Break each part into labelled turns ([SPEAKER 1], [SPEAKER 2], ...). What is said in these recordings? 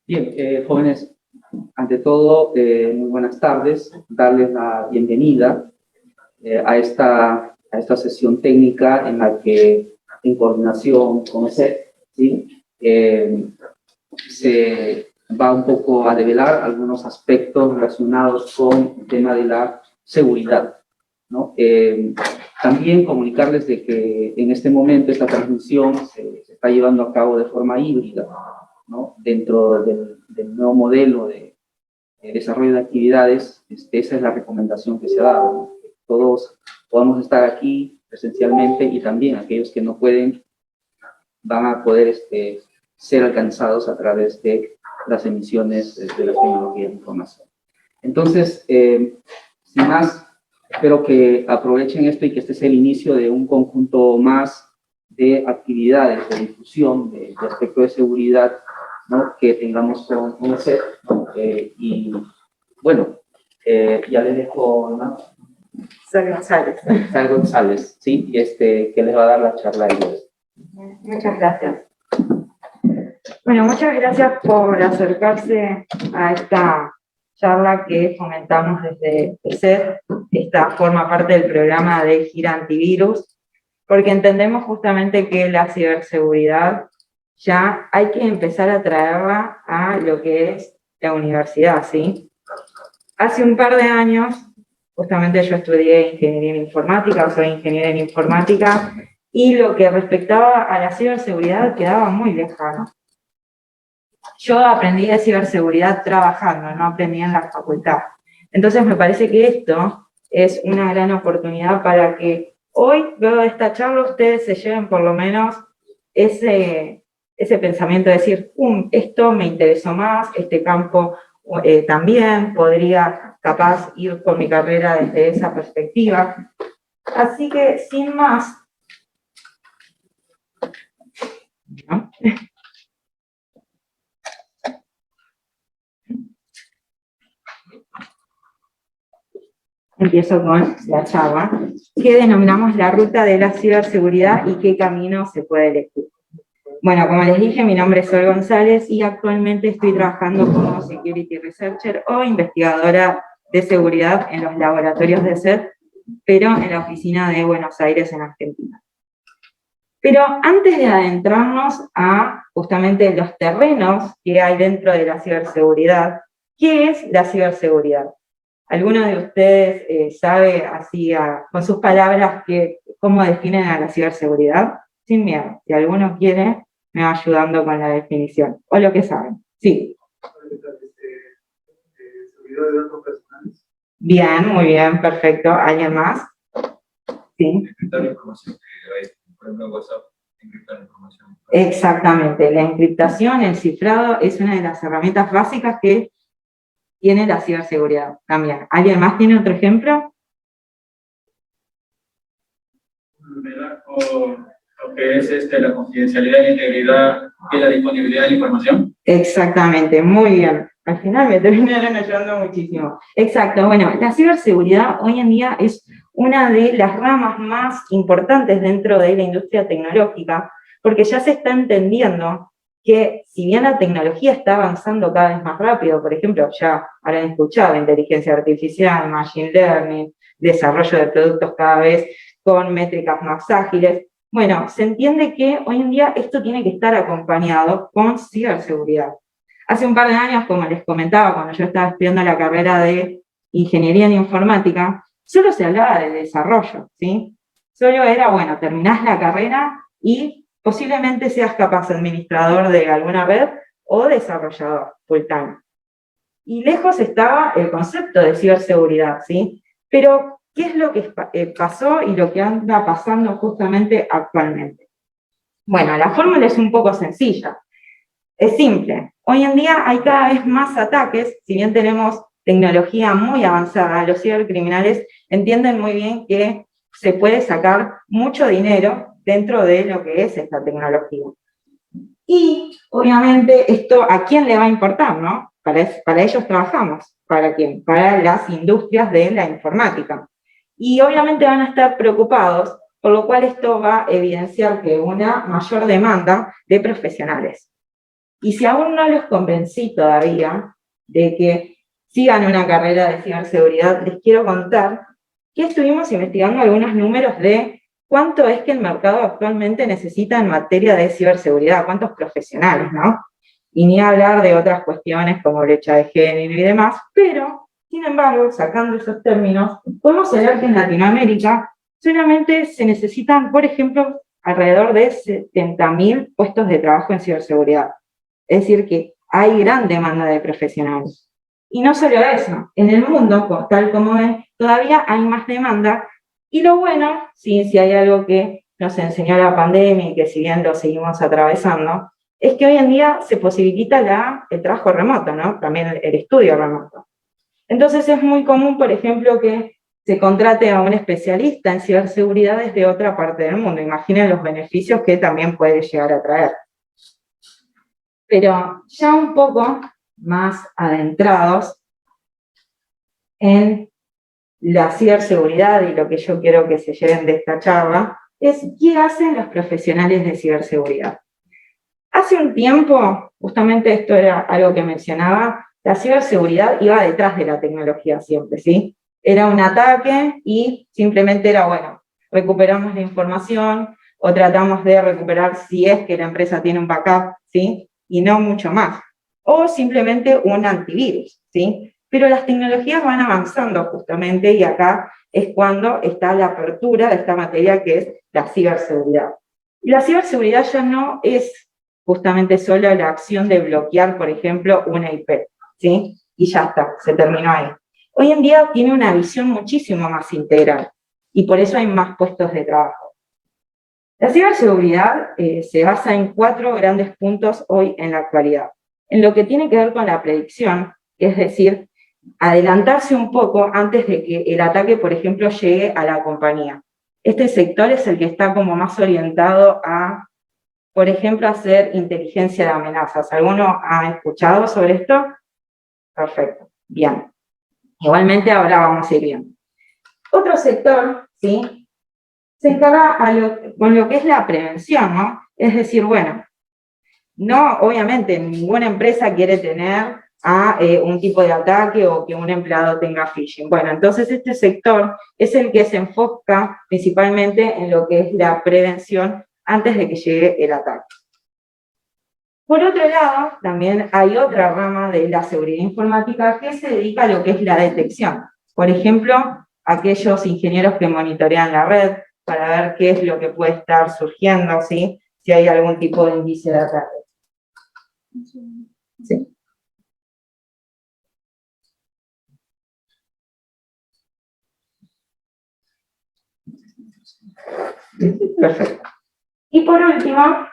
[SPEAKER 1] Bien, jóvenes, ante todo, muy buenas tardes, darles la bienvenida a esta sesión técnica en la que, en coordinación con CEP, ¿sí? Se va un poco a develar algunos aspectos relacionados con el tema de la seguridad, ¿no? También comunicarles de que en este momento esta transmisión se está llevando a cabo de forma híbrida, ¿no? Dentro del nuevo modelo de desarrollo de actividades. Esa es la recomendación que se ha dado, ¿no? Que todos podamos estar aquí presencialmente y también aquellos que no pueden van a poder ser alcanzados a través de las emisiones de las tecnologías de información. Entonces, sin más, espero que aprovechen esto y que este sea el inicio de un conjunto más de actividades de difusión de aspectos de seguridad, ¿no? Que tengamos con CEP. Y bueno, ya les dejo, ¿no?
[SPEAKER 2] Sal González.
[SPEAKER 1] Sal González, ¿sí? Que les va a dar la charla a ellos.
[SPEAKER 2] Muchas gracias. Bueno, muchas gracias por acercarse a esta charla que fomentamos desde CEP. Esta forma parte del programa de Gira Antivirus, porque entendemos justamente que la ciberseguridad ya hay que empezar a traerla a lo que es la universidad, ¿sí? Hace un par de años, justamente yo estudié ingeniería en informática, soy ingeniera en informática, y lo que respectaba a la ciberseguridad quedaba muy lejano. Yo aprendí de ciberseguridad trabajando, no aprendí en la facultad. Entonces me parece que esto es una gran oportunidad para que hoy, luego de esta charla, ustedes se lleven por lo menos ese pensamiento de decir, esto me interesó más, este campo también podría capaz ir por mi carrera desde esa perspectiva. Así que, sin más, ¿no? Empiezo con la charla, que denominamos la ruta de la ciberseguridad y qué camino se puede elegir. Bueno, como les dije, mi nombre es Sol González y actualmente estoy trabajando como Security Researcher o investigadora de seguridad en los laboratorios de CEP, pero en la oficina de Buenos Aires, en Argentina. Pero antes de adentrarnos a justamente los terrenos que hay dentro de la ciberseguridad, ¿qué es la ciberseguridad? ¿Alguno de ustedes sabe así con sus palabras cómo definen a la ciberseguridad? Sin miedo, si alguno quiere, me va ayudando con la definición, o lo que saben. Sí. ¿Seguridad de datos personales? Bien, muy bien, perfecto. ¿Alguien más? Sí. Encriptar la información que hay, por ejemplo, en WhatsApp, encriptar la información. Exactamente, la encriptación, el cifrado, es una de las herramientas básicas que tiene la ciberseguridad también. ¿Alguien más tiene otro ejemplo?
[SPEAKER 3] Lo que es la confidencialidad, la integridad y la disponibilidad de la información.
[SPEAKER 2] Exactamente, muy bien. Al final me terminaron ayudando muchísimo. Exacto, bueno, la ciberseguridad hoy en día es una de las ramas más importantes dentro de la industria tecnológica, porque ya se está entendiendo que si bien la tecnología está avanzando cada vez más rápido, por ejemplo, ya habrán escuchado inteligencia artificial, machine learning, desarrollo de productos cada vez con métricas más ágiles, bueno, se entiende que hoy en día esto tiene que estar acompañado con ciberseguridad. Hace un par de años, como les comentaba, cuando yo estaba estudiando la carrera de ingeniería en informática, solo se hablaba de desarrollo, ¿sí? Solo era, bueno, terminás la carrera y posiblemente seas capaz administrador de alguna red o desarrollador full time. Y lejos estaba el concepto de ciberseguridad, ¿sí? Pero, ¿qué es lo que pasó y lo que anda pasando justamente actualmente? Bueno, la fórmula es un poco sencilla. Es simple. Hoy en día hay cada vez más ataques, si bien tenemos tecnología muy avanzada, los cibercriminales entienden muy bien que se puede sacar mucho dinero dentro de lo que es esta tecnología. Y, obviamente, esto ¿a quién le va a importar, no? Para ellos trabajamos. ¿Para quién? Para las industrias de la informática. Y, obviamente, van a estar preocupados, por lo cual esto va a evidenciar que una mayor demanda de profesionales. Y si aún no los convencí todavía de que sigan una carrera de ciberseguridad, les quiero contar que estuvimos investigando algunos números de cuánto es que el mercado actualmente necesita en materia de ciberseguridad, cuántos profesionales, ¿no? Y ni hablar de otras cuestiones como brecha de género y demás, pero, sin embargo, sacando esos términos, podemos saber que en Latinoamérica solamente se necesitan, por ejemplo, alrededor de 70.000 puestos de trabajo en ciberseguridad. Es decir, que hay gran demanda de profesionales. Y no solo eso, en el mundo, tal como ven, todavía hay más demanda. Y lo bueno, sí, si hay algo que nos enseñó la pandemia y que si bien lo seguimos atravesando, es que hoy en día se posibilita el trabajo remoto, ¿no? También el estudio remoto. Entonces es muy común, por ejemplo, que se contrate a un especialista en ciberseguridad desde otra parte del mundo. Imaginen los beneficios que también puede llegar a traer. Pero ya un poco más adentrados en la ciberseguridad y lo que yo quiero que se lleven de esta charla, es qué hacen los profesionales de ciberseguridad. Hace un tiempo, justamente esto era algo que mencionaba, la ciberseguridad iba detrás de la tecnología siempre, ¿sí? Era un ataque y simplemente era, bueno, recuperamos la información o tratamos de recuperar si es que la empresa tiene un backup, ¿sí? Y no mucho más. O simplemente un antivirus, ¿sí? Pero las tecnologías van avanzando justamente y acá es cuando está la apertura de esta materia que es la ciberseguridad. Y la ciberseguridad ya no es justamente solo la acción de bloquear, por ejemplo, una IP, ¿sí? Y ya está, se terminó ahí. Hoy en día tiene una visión muchísimo más integral y por eso hay más puestos de trabajo. La ciberseguridad se basa en 4 grandes puntos hoy en la actualidad. En lo que tiene que ver con la predicción, es decir, adelantarse un poco antes de que el ataque, por ejemplo, llegue a la compañía. Este sector es el que está como más orientado a, por ejemplo, hacer inteligencia de amenazas. ¿Alguno ha escuchado sobre esto? Perfecto, bien. Igualmente ahora vamos a ir viendo. Otro sector, ¿sí?, se encarga con lo que es la prevención, ¿no? Es decir, bueno, no, obviamente, ninguna empresa quiere tener un tipo de ataque o que un empleado tenga phishing. Bueno, entonces este sector es el que se enfoca principalmente en lo que es la prevención antes de que llegue el ataque. Por otro lado, también hay otra rama de la seguridad informática que se dedica a lo que es la detección. Por ejemplo, aquellos ingenieros que monitorean la red para ver qué es lo que puede estar surgiendo, ¿sí?, si hay algún tipo de indicio de ataque. Sí. Perfecto. Y por último,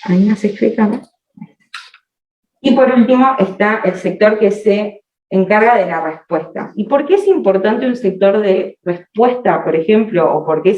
[SPEAKER 2] ahí no se explica, ¿no? Y por último está el sector que se encarga de la respuesta. ¿Y por qué es importante un sector de respuesta, por ejemplo, o por qué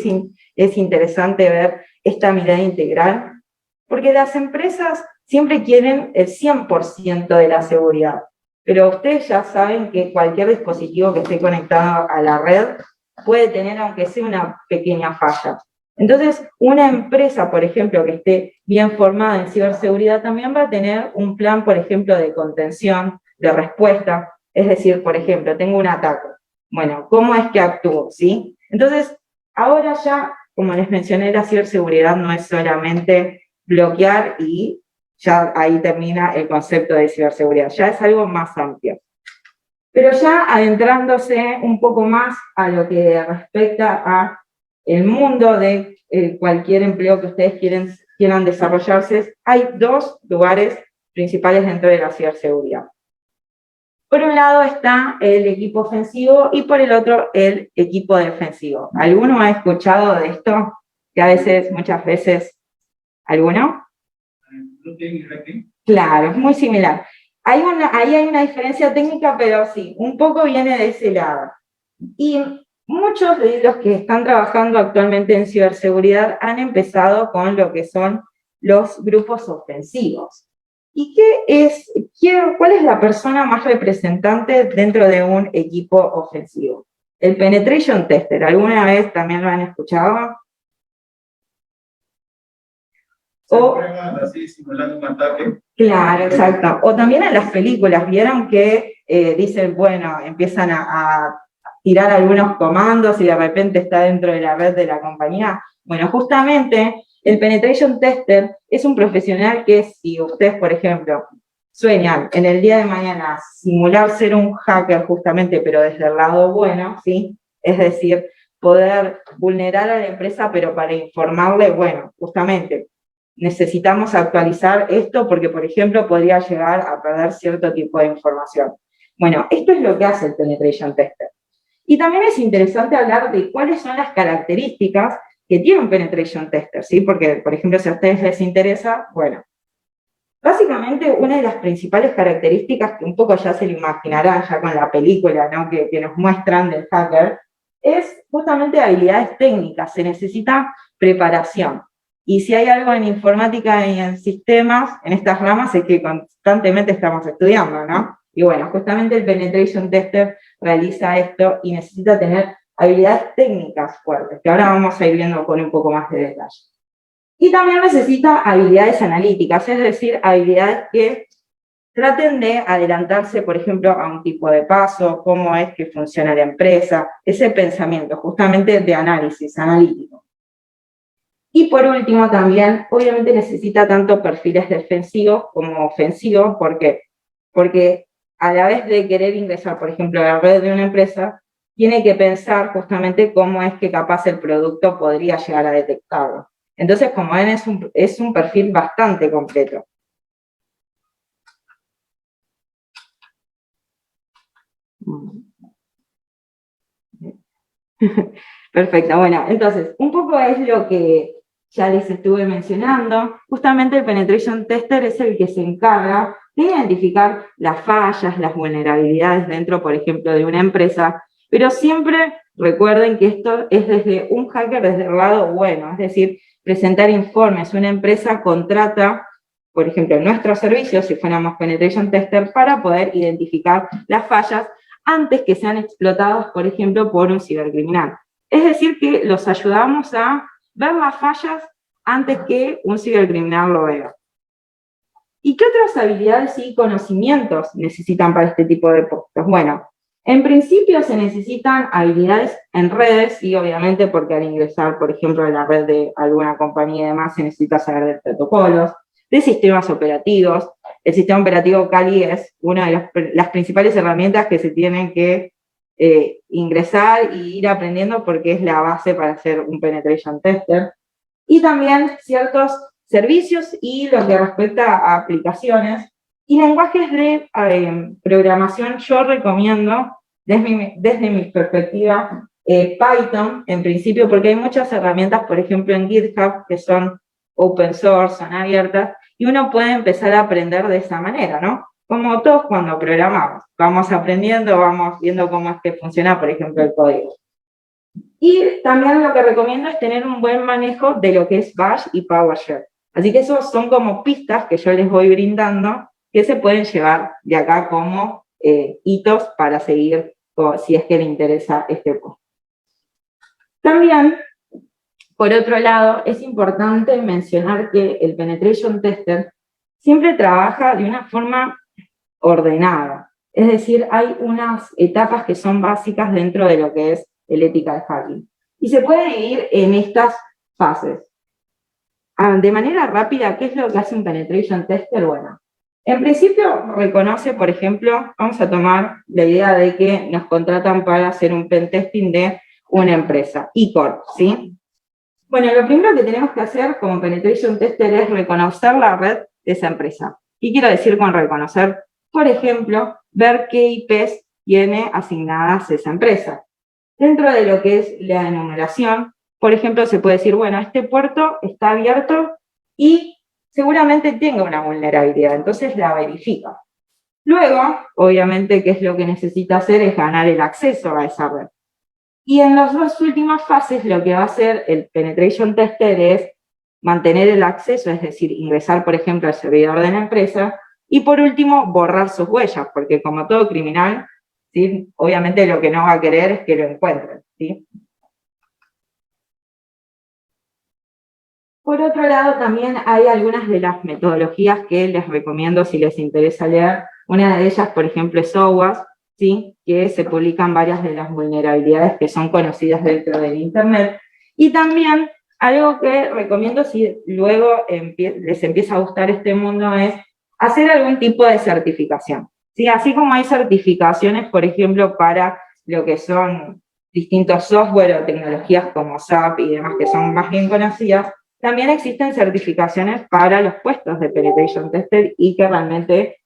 [SPEAKER 2] es interesante ver esta mirada integral? Porque las empresas siempre quieren el 100% de la seguridad, pero ustedes ya saben que cualquier dispositivo que esté conectado a la red puede tener, aunque sea una pequeña falla. Entonces, una empresa, por ejemplo, que esté bien formada en ciberseguridad, también va a tener un plan, por ejemplo, de contención, de respuesta. Es decir, por ejemplo, tengo un ataque. Bueno, ¿cómo es que actúo? ¿Sí? Entonces, ahora ya, como les mencioné, la ciberseguridad no es solamente bloquear y ya ahí termina el concepto de ciberseguridad. Ya es algo más amplio. Pero ya adentrándose un poco más a lo que respecta a el mundo de cualquier empleo que ustedes quieran desarrollarse, hay 2 lugares principales dentro de la ciberseguridad. Por un lado está el equipo ofensivo y por el otro el equipo defensivo. ¿Alguno ha escuchado de esto? Que a veces, muchas veces, ¿alguno? Claro, es muy similar. Ahí hay una diferencia técnica, pero sí, un poco viene de ese lado. Y muchos de los que están trabajando actualmente en ciberseguridad han empezado con lo que son los grupos ofensivos. ¿Y cuál es la persona más representante dentro de un equipo ofensivo? El penetration tester, ¿alguna vez también lo han escuchado?
[SPEAKER 3] Así, simulando un ataque.
[SPEAKER 2] Claro, exacto. O también en las películas, vieron que dicen, bueno, empiezan a tirar algunos comandos y de repente está dentro de la red de la compañía. Bueno, justamente el penetration tester es un profesional que si ustedes, por ejemplo, sueñan en el día de mañana simular ser un hacker justamente, pero desde el lado bueno, ¿sí? Es decir, poder vulnerar a la empresa, pero para informarle, bueno, justamente, necesitamos actualizar esto porque, por ejemplo, podría llegar a perder cierto tipo de información. Bueno, esto es lo que hace el penetration tester. Y también es interesante hablar de cuáles son las características que tiene un penetration tester, ¿sí? Porque, por ejemplo, si a ustedes les interesa, bueno, básicamente una de las principales características que un poco ya se lo imaginarán ya con la película, ¿no? que nos muestran del hacker, es justamente habilidades técnicas, se necesita preparación. Y si hay algo en informática y en sistemas, en estas ramas, es que constantemente estamos estudiando, ¿no? Y bueno, justamente el penetration tester realiza esto y necesita tener habilidades técnicas fuertes, que ahora vamos a ir viendo con un poco más de detalle. Y también necesita habilidades analíticas, es decir, habilidades que traten de adelantarse, por ejemplo, a un tipo de paso, cómo es que funciona la empresa, ese pensamiento justamente de análisis analítico. Y por último también, obviamente necesita tanto perfiles defensivos como ofensivos, ¿por qué? Porque a la vez de querer ingresar, por ejemplo, a la red de una empresa, tiene que pensar justamente cómo es que capaz el producto podría llegar a detectarlo. Entonces, como ven, es un perfil bastante completo. Perfecto, bueno, entonces, un poco es lo que ya les estuve mencionando. Justamente el penetration tester es el que se encarga de identificar las fallas, las vulnerabilidades dentro, por ejemplo, de una empresa, pero siempre recuerden que esto es desde un hacker desde el lado bueno, es decir, presentar informes. Una empresa contrata, por ejemplo, nuestros servicios, si fuéramos penetration tester, para poder identificar las fallas antes que sean explotados, por ejemplo, por un cibercriminal. Es decir, que los ayudamos a ver las fallas antes que un cibercriminal lo vea. ¿Y qué otras habilidades y conocimientos necesitan para este tipo de puestos? Bueno, en principio se necesitan habilidades en redes, y obviamente porque al ingresar, por ejemplo, a la red de alguna compañía y demás, se necesita saber de protocolos, de sistemas operativos. El sistema operativo Kali es una de las principales herramientas que se tienen que ingresar y ir aprendiendo porque es la base para hacer un penetration tester. Y también ciertos servicios y lo que respecta a aplicaciones. Y lenguajes de programación, yo recomiendo, desde mi perspectiva, Python, en principio, porque hay muchas herramientas, por ejemplo, en GitHub, que son open source, son abiertas, y uno puede empezar a aprender de esa manera, ¿no? Como todos cuando programamos, vamos aprendiendo, vamos viendo cómo es que funciona, por ejemplo, el código. Y también lo que recomiendo es tener un buen manejo de lo que es Bash y PowerShell. Así que esos son como pistas que yo les voy brindando que se pueden llevar de acá como hitos para seguir si es que le interesa este puesto. También, por otro lado, es importante mencionar que el penetration tester siempre trabaja de una forma ordenada. Es decir, hay unas etapas que son básicas dentro de lo que es el ethical hacking. Y se puede dividir en estas fases. De manera rápida, ¿qué es lo que hace un penetration tester? Bueno, en principio reconoce, por ejemplo, vamos a tomar la idea de que nos contratan para hacer un pentesting de una empresa, eCorp, ¿sí? Bueno, lo primero que tenemos que hacer como penetration tester es reconocer la red de esa empresa. ¿Qué quiero decir con reconocer? Por ejemplo, ver qué IPs tiene asignadas esa empresa. Dentro de lo que es la enumeración, por ejemplo, se puede decir, bueno, este puerto está abierto y seguramente tenga una vulnerabilidad, entonces la verifica. Luego, obviamente, ¿qué es lo que necesita hacer? Es ganar el acceso a esa red. Y en las dos últimas fases lo que va a hacer el penetration tester es mantener el acceso, es decir, ingresar, por ejemplo, al servidor de la empresa, y por último, borrar sus huellas, porque como todo criminal, ¿sí?, obviamente lo que no va a querer es que lo encuentren, ¿sí? Por otro lado, también hay algunas de las metodologías que les recomiendo si les interesa leer. Una de ellas, por ejemplo, es OWASP, ¿sí?, que se publican varias de las vulnerabilidades que son conocidas dentro del Internet. Y también algo que recomiendo si luego les empieza a gustar este mundo es hacer algún tipo de certificación, ¿sí? Así como hay certificaciones, por ejemplo, para lo que son distintos software o tecnologías como SAP y demás que son más bien conocidas, también existen certificaciones para los puestos de penetration tester y que realmente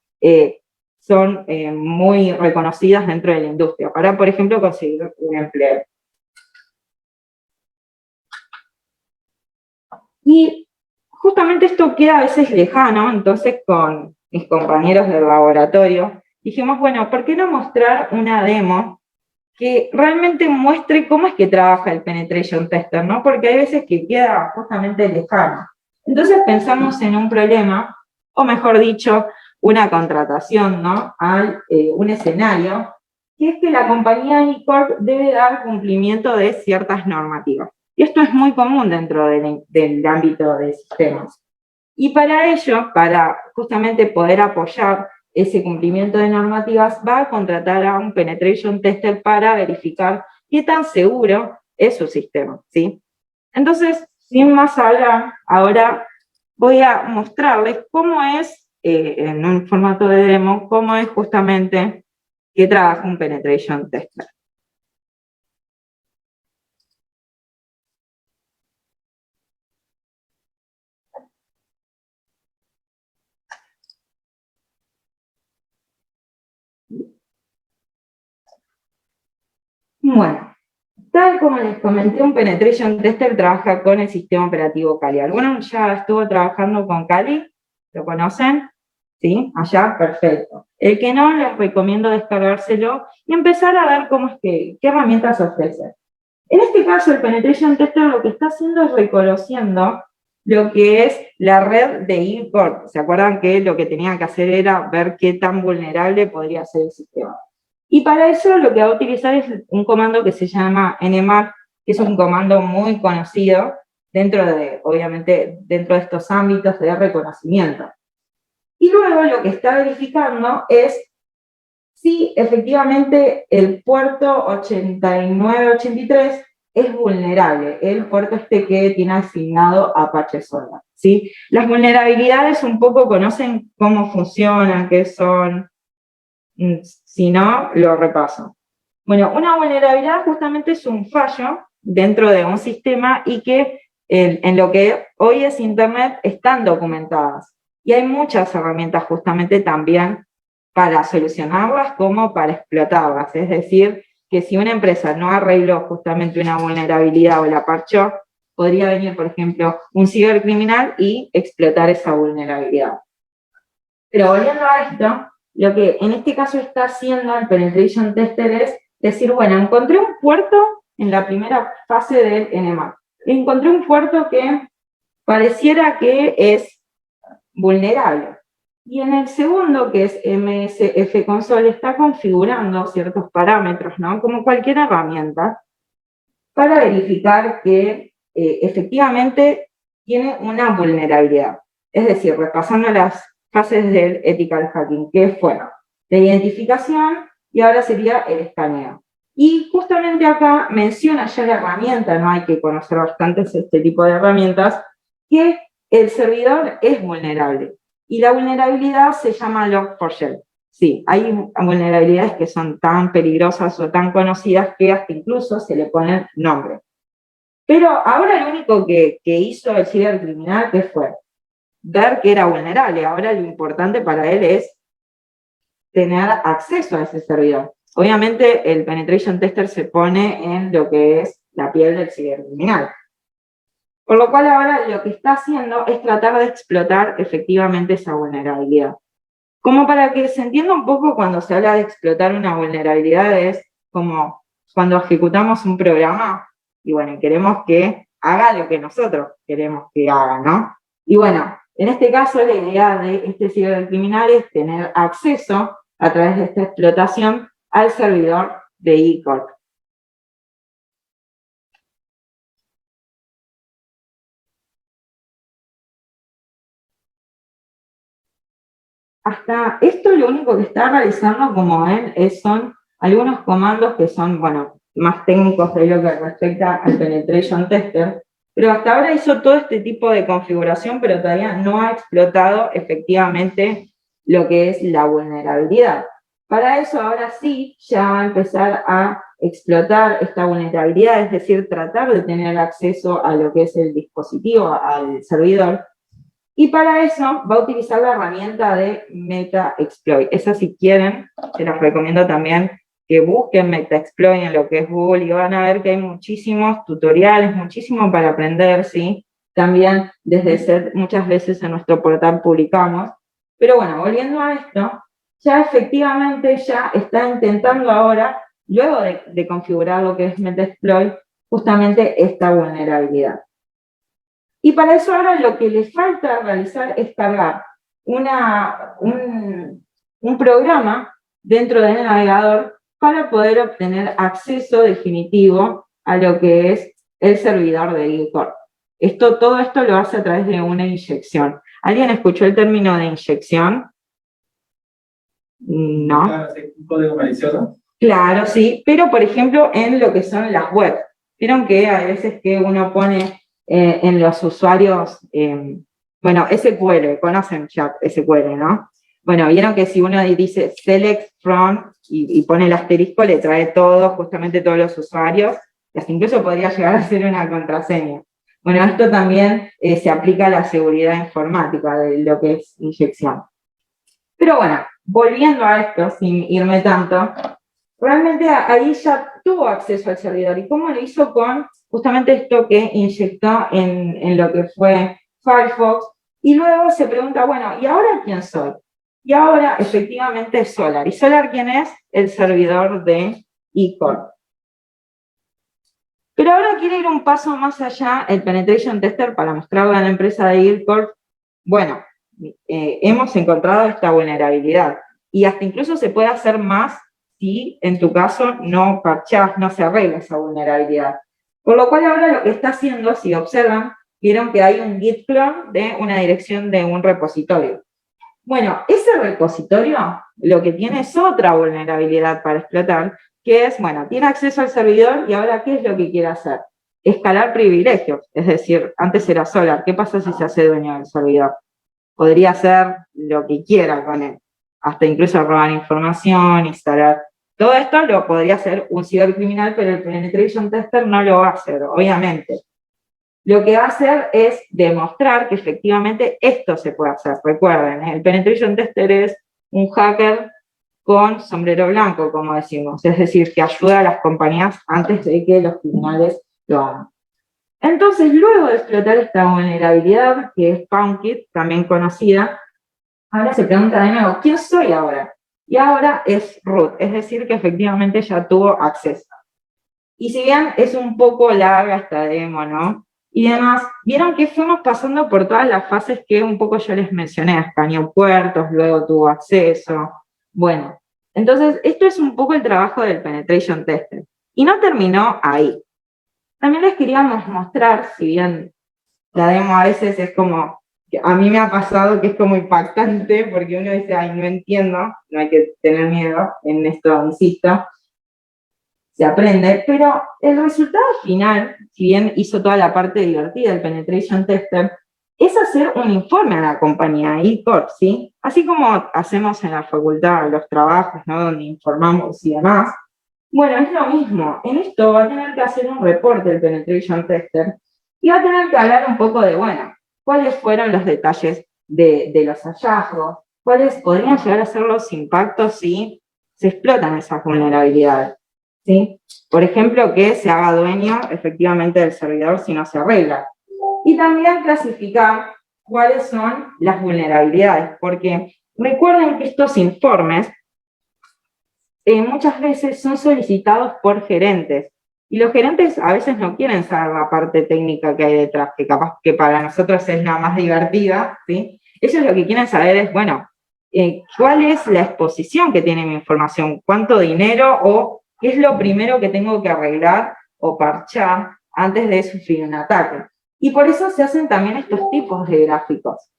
[SPEAKER 2] son muy reconocidas dentro de la industria, para, por ejemplo, conseguir un empleo. Y justamente esto queda a veces lejano, entonces con mis compañeros del laboratorio dijimos, bueno, ¿por qué no mostrar una demo que realmente muestre cómo es que trabaja el penetration tester, ¿no? Porque hay veces que queda justamente lejano. Entonces pensamos en un problema, o mejor dicho, una contratación, ¿no?, a un escenario, que es que la compañía E-Corp debe dar cumplimiento de ciertas normativas. Y esto es muy común dentro del ámbito de sistemas. Y para ello, para justamente poder apoyar ese cumplimiento de normativas, va a contratar a un penetration tester para verificar qué tan seguro es su sistema, ¿sí? Entonces, sin más hablar, ahora voy a mostrarles cómo es, en un formato de demo, cómo es justamente que trabaja un penetration tester. Bueno, tal como les comenté, un penetration tester trabaja con el sistema operativo Kali. ¿Alguno ya estuvo trabajando con Kali? ¿Lo conocen? ¿Sí? Allá, perfecto. El que no, les recomiendo descargárselo y empezar a ver cómo es qué herramientas ofrece. En este caso, el penetration tester lo que está haciendo es reconociendo lo que es la red de E-Corp. ¿Se acuerdan que lo que tenía que hacer era ver qué tan vulnerable podría ser el sistema? Y para eso lo que va a utilizar es un comando que se llama nmap, que es un comando muy conocido dentro de, obviamente, dentro de estos ámbitos de reconocimiento. Y luego lo que está verificando es si efectivamente el puerto 8983 es vulnerable, el puerto este que tiene asignado Apache Solver, ¿sí? Las vulnerabilidades un poco conocen cómo funcionan, qué son. Si no, lo repaso. Bueno, una vulnerabilidad justamente es un fallo dentro de un sistema y que en lo que hoy es Internet están documentadas. Y hay muchas herramientas justamente también para solucionarlas como para explotarlas. Es decir, que si una empresa no arregló justamente una vulnerabilidad o la parchó, podría venir, por ejemplo, un cibercriminal y explotar esa vulnerabilidad. Pero volviendo a esto, lo que en este caso está haciendo el penetration tester es decir, bueno, encontré un puerto en la primera fase del nmap. Encontré un puerto que pareciera que es vulnerable. Y en el segundo, que es MSF Console, está configurando ciertos parámetros, ¿no?, como cualquier herramienta, para verificar que efectivamente tiene una vulnerabilidad. Es decir, repasando las fases del ethical hacking, que fueron la identificación y ahora sería el escaneo. Y justamente acá menciona ya la herramienta, no hay que conocer bastante este tipo de herramientas, que el servidor es vulnerable. Y la vulnerabilidad se llama Log4Shell. Sí, hay vulnerabilidades que son tan peligrosas o tan conocidas que hasta incluso se le ponen nombre. Pero ahora lo único que hizo el cibercriminal, ¿qué fue? Ver que era vulnerable. Ahora lo importante para él es tener acceso a ese servidor. Obviamente el penetration tester se pone en lo que es la piel del cibercriminal. Por lo cual ahora lo que está haciendo es tratar de explotar efectivamente esa vulnerabilidad. Como para que se entienda un poco cuando se habla de explotar una vulnerabilidad, es como cuando ejecutamos un programa, y bueno, queremos que haga lo que nosotros queremos que haga, ¿no? Y bueno, en este caso la idea de este cibercriminal es tener acceso a través de esta explotación al servidor de E-Corp. Hasta esto lo único que está realizando, como ven, son algunos comandos que son, bueno, más técnicos de lo que respecta al penetration tester, pero hasta ahora hizo todo este tipo de configuración, pero todavía no ha explotado efectivamente lo que es la vulnerabilidad. Para eso ahora sí ya va a empezar a explotar esta vulnerabilidad, es decir, tratar de tener acceso a lo que es el dispositivo, al servidor, y para eso va a utilizar la herramienta de Metaexploit. Esa, si quieren, se las recomiendo también que busquen Metaexploit en lo que es Google y van a ver que hay muchísimos tutoriales, muchísimo para aprender, ¿sí? También desde SET muchas veces en nuestro portal publicamos. Pero bueno, volviendo a esto, ya efectivamente ya está intentando ahora, luego de configurar lo que es Metaexploit, justamente esta vulnerabilidad. Y para eso ahora lo que les falta realizar es cargar un programa dentro del navegador para poder obtener acceso definitivo a lo que es el servidor de E-Corp. Todo esto lo hace a través de una inyección. ¿Alguien escuchó el término de inyección? No.
[SPEAKER 3] ¿Un código malicioso?
[SPEAKER 2] Claro, sí, pero por ejemplo en lo que son las webs. Vieron que hay veces que uno pone en los usuarios, bueno, SQL, conocen chat SQL, ¿no? Bueno, vieron que si uno dice select from y pone el asterisco, le trae todo, justamente todos los usuarios, y hasta incluso podría llegar a ser una contraseña. Bueno, esto también se aplica a la seguridad informática de lo que es inyección. Pero bueno, volviendo a esto, sin irme tanto, realmente ahí ya tuvo acceso al servidor. ¿Y cómo lo hizo? Con justamente esto que inyectó en lo que fue Firefox. Y luego se pregunta, bueno, ¿y ahora quién soy? Y ahora efectivamente es Solar. ¿Y Solar quién es? El servidor de E-Corp. Pero ahora quiere ir un paso más allá el Penetration Tester para mostrarle a la empresa de E-Corp, bueno, hemos encontrado esta vulnerabilidad. Y hasta incluso se puede hacer más si en tu caso no parchás, no se arregla esa vulnerabilidad. Por lo cual ahora lo que está haciendo, si observan, vieron que hay un git clone de una dirección de un repositorio. Bueno, ese repositorio lo que tiene es otra vulnerabilidad para explotar, que es, bueno, tiene acceso al servidor y ahora ¿qué es lo que quiere hacer? Escalar privilegios, es decir, antes era Solar, ¿qué pasa si se hace dueño del servidor? Podría hacer lo que quiera con él, hasta incluso robar información, instalar. Todo esto lo podría hacer un cibercriminal, pero el penetration tester no lo va a hacer, obviamente. Lo que va a hacer es demostrar que efectivamente esto se puede hacer. Recuerden, el penetration tester es un hacker con sombrero blanco, como decimos, es decir, que ayuda a las compañías antes de que los criminales lo hagan. Entonces, luego de explotar esta vulnerabilidad, que es PwnKit, también conocida, ahora se pregunta de nuevo, ¿quién soy ahora? Y ahora es root, es decir, que efectivamente ya tuvo acceso. Y si bien es un poco larga esta demo, ¿no? Y además, vieron que fuimos pasando por todas las fases que un poco yo les mencioné, escaneó puertos, luego tuvo acceso. Bueno, entonces esto es un poco el trabajo del penetration tester. Y no terminó ahí. También les queríamos mostrar, si bien la demo a veces es como, a mí me ha pasado que es como impactante, porque uno dice, ay, no entiendo, no hay que tener miedo, en esto insisto, se aprende, pero el resultado final, si bien hizo toda la parte divertida del penetration tester, es hacer un informe a la compañía E-Corp, ¿sí? Así como hacemos en la facultad los trabajos, ¿no? Donde informamos y demás. Bueno, es lo mismo. En esto va a tener que hacer un reporte el penetration tester y va a tener que hablar un poco de, bueno, cuáles fueron los detalles de los hallazgos, cuáles podrían llegar a ser los impactos si se explotan esas vulnerabilidades, ¿sí? Por ejemplo, que se haga dueño efectivamente del servidor si no se arregla. Y también clasificar cuáles son las vulnerabilidades, porque recuerden que estos informes muchas veces son solicitados por gerentes. Y los gerentes a veces no quieren saber la parte técnica que hay detrás, que capaz que para nosotros es la más divertida, ¿sí? Ellos lo que quieren saber es, bueno, ¿cuál es la exposición que tiene mi información? ¿Cuánto dinero o qué es lo primero que tengo que arreglar o parchar antes de sufrir un ataque? Y por eso se hacen también estos tipos de gráficos,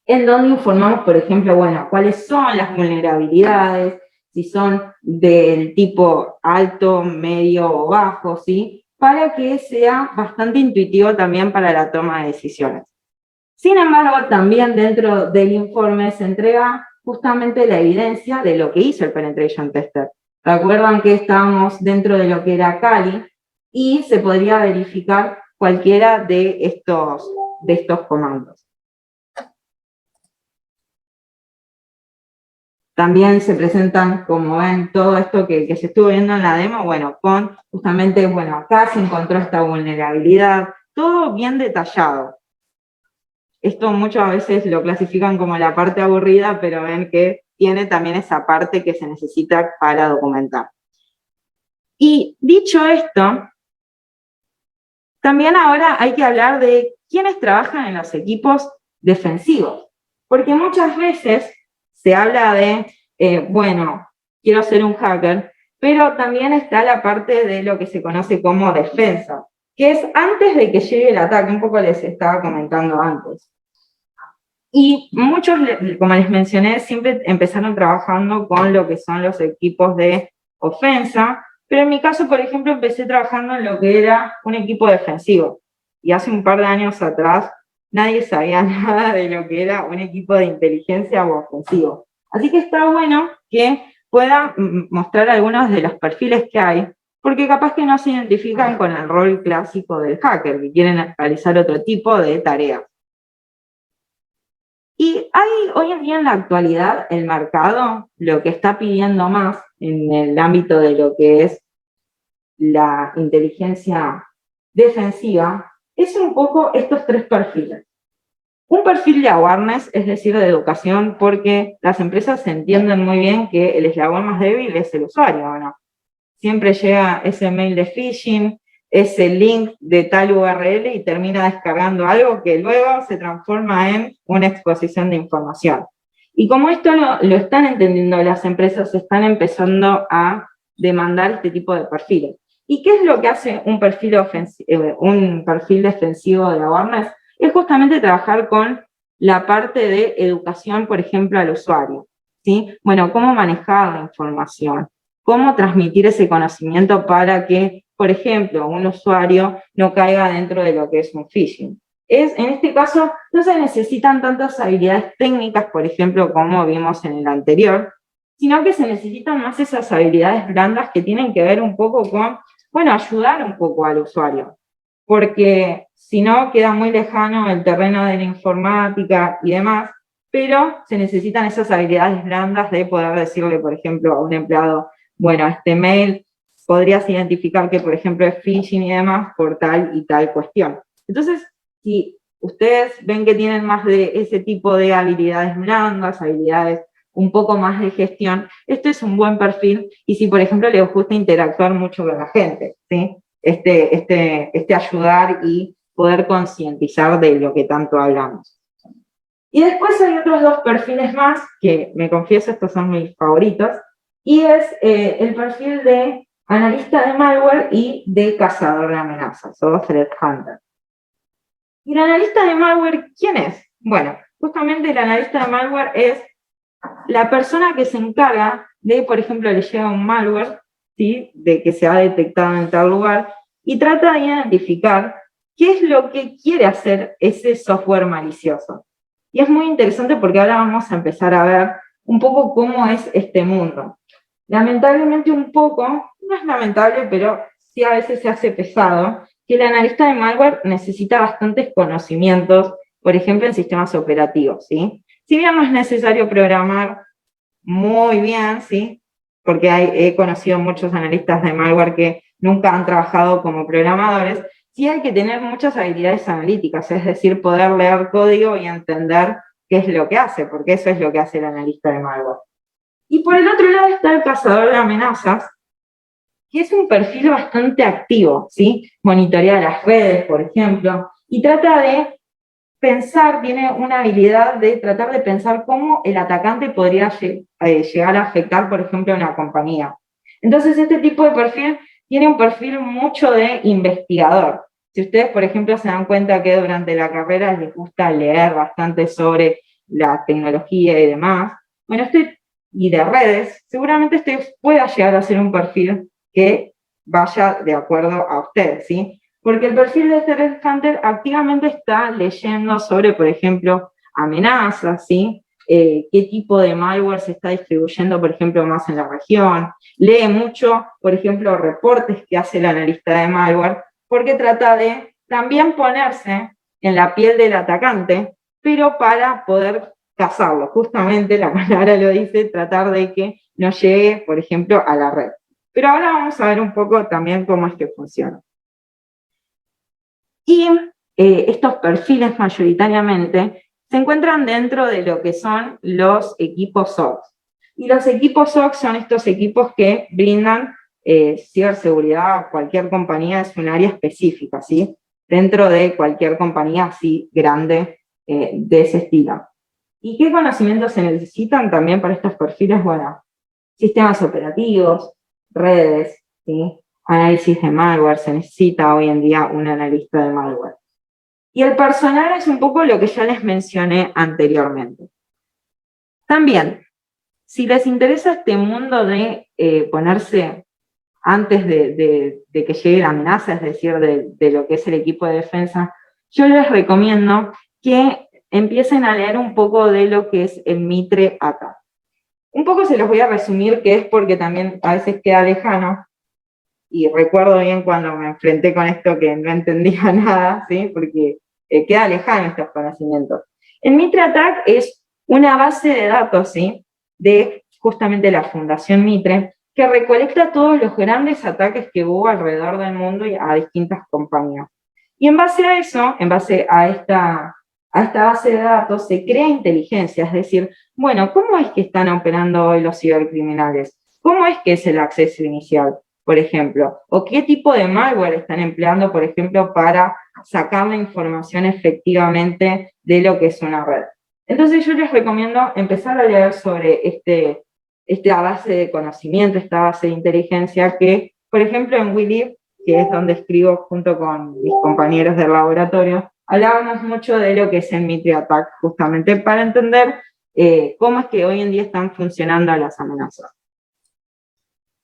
[SPEAKER 2] en donde informamos, por ejemplo, bueno, cuáles son las vulnerabilidades, si son del tipo alto, medio o bajo, ¿sí? Para que sea bastante intuitivo también para la toma de decisiones. Sin embargo, también dentro del informe se entrega justamente la evidencia de lo que hizo el Penetration Tester. Recuerdan que estábamos dentro de lo que era Kali y se podría verificar cualquiera de estos comandos. También se presentan, como ven, todo esto que se estuvo viendo en la demo, bueno, con justamente, bueno, acá se encontró esta vulnerabilidad, todo bien detallado. Esto muchas veces lo clasifican como la parte aburrida, pero ven que tiene también esa parte que se necesita para documentar. Y dicho esto, también ahora hay que hablar de quiénes trabajan en los equipos defensivos, porque muchas veces se habla de, bueno, quiero ser un hacker, pero también está la parte de lo que se conoce como defensa, que es antes de que llegue el ataque, un poco les estaba comentando antes. Y muchos, como les mencioné, siempre empezaron trabajando con lo que son los equipos de ofensa, pero en mi caso, por ejemplo, empecé trabajando en lo que era un equipo defensivo. Y hace un par de años atrás, nadie sabía nada de lo que era un equipo de inteligencia o ofensivo. Así que está bueno que puedan mostrar algunos de los perfiles que hay, porque capaz que no se identifican con el rol clásico del hacker, que quieren realizar otro tipo de tareas. Y hay hoy en día en la actualidad el mercado lo que está pidiendo más en el ámbito de lo que es la inteligencia defensiva es un poco estos tres perfiles. Un perfil de awareness, es decir, de educación, porque las empresas entienden muy bien que el eslabón más débil es el usuario, ¿no? Siempre llega ese mail de phishing, ese link de tal URL y termina descargando algo que luego se transforma en una exposición de información. Y como esto lo están entendiendo las empresas, están empezando a demandar este tipo de perfiles. ¿Y qué es lo que hace un perfil defensivo de awareness? Es justamente trabajar con la parte de educación, por ejemplo, al usuario, ¿sí? Bueno, cómo manejar la información, cómo transmitir ese conocimiento para que, por ejemplo, un usuario no caiga dentro de lo que es un phishing. En este caso, no se necesitan tantas habilidades técnicas, por ejemplo, como vimos en el anterior, sino que se necesitan más esas habilidades blandas que tienen que ver un poco con, bueno, ayudar un poco al usuario, porque si no queda muy lejano el terreno de la informática y demás, pero se necesitan esas habilidades blandas de poder decirle, por ejemplo, a un empleado, bueno, este mail podrías identificar que, por ejemplo, es phishing y demás por tal y tal cuestión. Entonces, si ustedes ven que tienen más de ese tipo de habilidades blandas, habilidades un poco más de gestión, este es un buen perfil, y si, por ejemplo, les gusta interactuar mucho con la gente, ¿sí? Este ayudar y poder concientizar de lo que tanto hablamos. Y después hay otros dos perfiles más, que me confieso, estos son mis favoritos, y es el perfil de analista de malware y de cazador de amenazas, o threat hunter. ¿Y el analista de malware quién es? Bueno, justamente el analista de malware es la persona que se encarga de, por ejemplo, le llega un malware, ¿sí? De que se ha detectado en tal lugar, y trata de identificar qué es lo que quiere hacer ese software malicioso. Y es muy interesante porque ahora vamos a empezar a ver un poco cómo es este mundo. Lamentablemente un poco, no es lamentable, pero sí a veces se hace pesado, que el analista de malware necesita bastantes conocimientos, por ejemplo, en sistemas operativos, ¿sí? Si bien no es necesario programar muy bien, ¿sí? Porque he conocido muchos analistas de malware que nunca han trabajado como programadores, sí hay que tener muchas habilidades analíticas, es decir, poder leer código y entender qué es lo que hace, porque eso es lo que hace el analista de malware. Y por el otro lado está el cazador de amenazas, que es un perfil bastante activo, ¿sí? Monitorea las redes, por ejemplo, y trata de pensar, tiene una habilidad de tratar de pensar cómo el atacante podría llegar a afectar, por ejemplo, a una compañía. Entonces, este tipo de perfil tiene un perfil mucho de investigador. Si ustedes, por ejemplo, se dan cuenta que durante la carrera les gusta leer bastante sobre la tecnología y demás, bueno, y de redes, seguramente este pueda llegar a ser un perfil que vaya de acuerdo a ustedes, ¿sí? Porque el perfil de Threat Hunter activamente está leyendo sobre, por ejemplo, amenazas, ¿sí? Qué tipo de malware se está distribuyendo, por ejemplo, más en la región. Lee mucho, por ejemplo, reportes que hace el analista de malware, porque trata de también ponerse en la piel del atacante, pero para poder cazarlo. Justamente la palabra lo dice, tratar de que no llegue, por ejemplo, a la red. Pero ahora vamos a ver un poco también cómo es que funciona. Y estos perfiles mayoritariamente se encuentran dentro de lo que son los equipos SOC. Y los equipos SOC son estos equipos que brindan ciberseguridad a cualquier compañía, es un área específica, ¿sí? Dentro de cualquier compañía así grande de ese estilo. ¿Y qué conocimientos se necesitan también para estos perfiles? Bueno, sistemas operativos, redes, ¿sí? Análisis de malware, se necesita hoy en día un analista de malware. Y el personal es un poco lo que ya les mencioné anteriormente. También, si les interesa este mundo de ponerse antes de que llegue la amenaza, es decir, de lo que es el equipo de defensa, yo les recomiendo que empiecen a leer un poco de lo que es el Mitre ATAC. Un poco se los voy a resumir, que es porque también a veces queda lejano, y recuerdo bien cuando me enfrenté con esto que no entendía nada, ¿sí? Porque queda lejano estos conocimientos. El Mitre ATAC es una base de datos, ¿sí? De justamente la Fundación Mitre, que recolecta todos los grandes ataques que hubo alrededor del mundo y a distintas compañías. Y en base a eso, en base a esta base de datos, se crea inteligencia, es decir, bueno, ¿cómo es que están operando hoy los cibercriminales? ¿Cómo es que es el acceso inicial, por ejemplo? ¿O qué tipo de malware están empleando, por ejemplo, para sacar la información efectivamente de lo que es una red? Entonces yo les recomiendo empezar a leer sobre esta base de conocimiento, esta base de inteligencia que, por ejemplo, en WeLive, que es donde escribo junto con mis compañeros del laboratorio, hablábamos mucho de lo que es el Mitre ATAC, justamente para entender cómo es que hoy en día están funcionando las amenazas.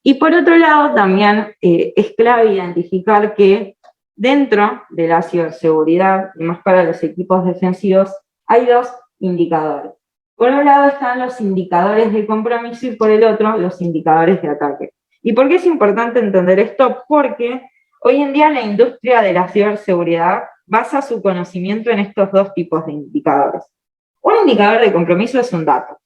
[SPEAKER 2] Y por otro lado, también es clave identificar que dentro de la ciberseguridad, y más para los equipos defensivos, hay dos indicadores. Por un lado están los indicadores de compromiso y por el otro los indicadores de ataque. ¿Y por qué es importante entender esto? Porque hoy en día la industria de la ciberseguridad basa su conocimiento en estos dos tipos de indicadores. Un indicador de compromiso es un dato,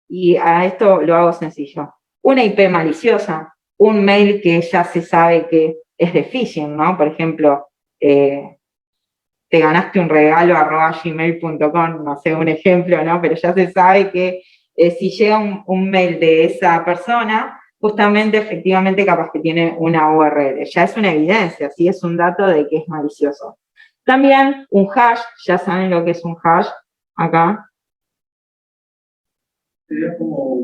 [SPEAKER 2] y a esto lo hago sencillo. Una IP maliciosa, un mail que ya se sabe que es de phishing, ¿no? Por ejemplo, te ganaste un regalo @gmail.com, no sé, un ejemplo, ¿no? Pero ya se sabe que si llega un mail de esa persona, justamente, efectivamente, capaz que tiene una URL. Ya es una evidencia, ¿sí? Es un dato de que es malicioso. También un hash, ya saben lo que es un hash, acá.
[SPEAKER 3] Sería como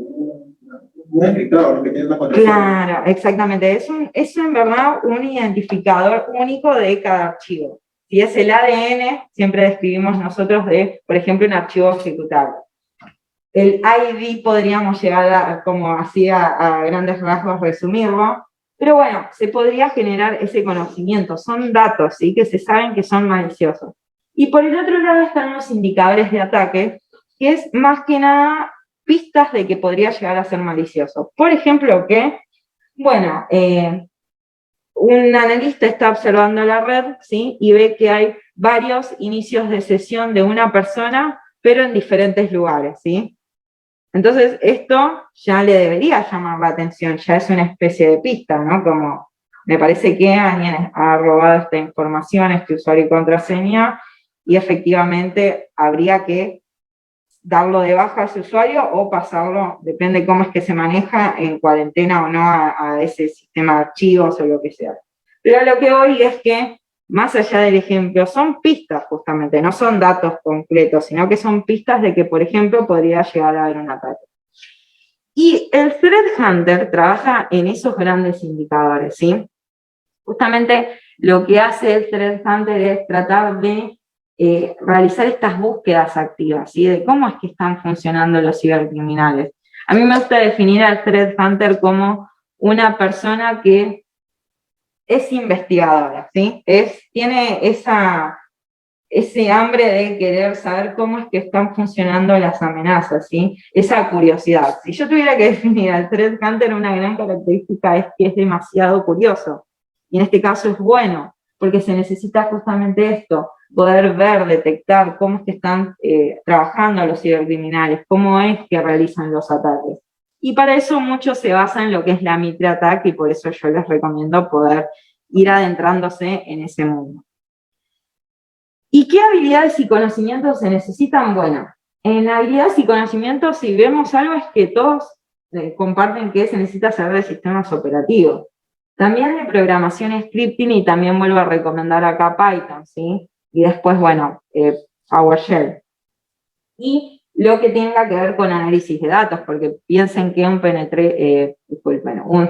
[SPEAKER 3] un encriptador que tiene una contraseña.
[SPEAKER 2] Claro, exactamente. Es en verdad un identificador único de cada archivo. Si es el ADN, siempre describimos nosotros de, por ejemplo, un archivo ejecutable. El ID podríamos llegar como así a grandes rasgos resumirlo, pero bueno, se podría generar ese conocimiento. Son datos, ¿sí? Que se saben que son maliciosos. Y por el otro lado están los indicadores de ataque, que es más que nada pistas de que podría llegar a ser malicioso. Por ejemplo, bueno, un analista está observando la red, ¿sí? Y ve que hay varios inicios de sesión de una persona, pero en diferentes lugares, ¿sí? Entonces, esto ya le debería llamar la atención, ya es una especie de pista, ¿no? Como, me parece que alguien ha robado esta información, este usuario y contraseña, y efectivamente habría que darlo de baja a ese usuario o pasarlo, depende cómo es que se maneja, en cuarentena o no a ese sistema de archivos o lo que sea. Pero a lo que voy es que, más allá del ejemplo, son pistas justamente, no son datos concretos, sino que son pistas de que, por ejemplo, podría llegar a haber un ataque. Y el Threat Hunter trabaja en esos grandes indicadores, ¿sí? Justamente lo que hace el Threat Hunter es tratar de realizar estas búsquedas activas, ¿sí? De cómo es que están funcionando los cibercriminales. A mí me gusta definir al Threat Hunter como una persona que es investigadora, ¿sí? Tiene ese hambre de querer saber cómo es que están funcionando las amenazas, ¿sí? Esa curiosidad. Si yo tuviera que definir al Threat Hunter, una gran característica es que es demasiado curioso. Y en este caso es bueno, porque se necesita justamente esto, poder ver, detectar cómo es que están trabajando los cibercriminales, cómo es que realizan los ataques. Y para eso mucho se basa en lo que es la Mitre Attack, y por eso yo les recomiendo poder ir adentrándose en ese mundo. ¿Y qué habilidades y conocimientos se necesitan? Bueno, en habilidades y conocimientos, si vemos algo, es que todos comparten que se necesita saber de sistemas operativos. También de programación scripting, y también vuelvo a recomendar acá Python, ¿sí? Y después, bueno, PowerShell. Y lo que tenga que ver con análisis de datos, porque piensen que un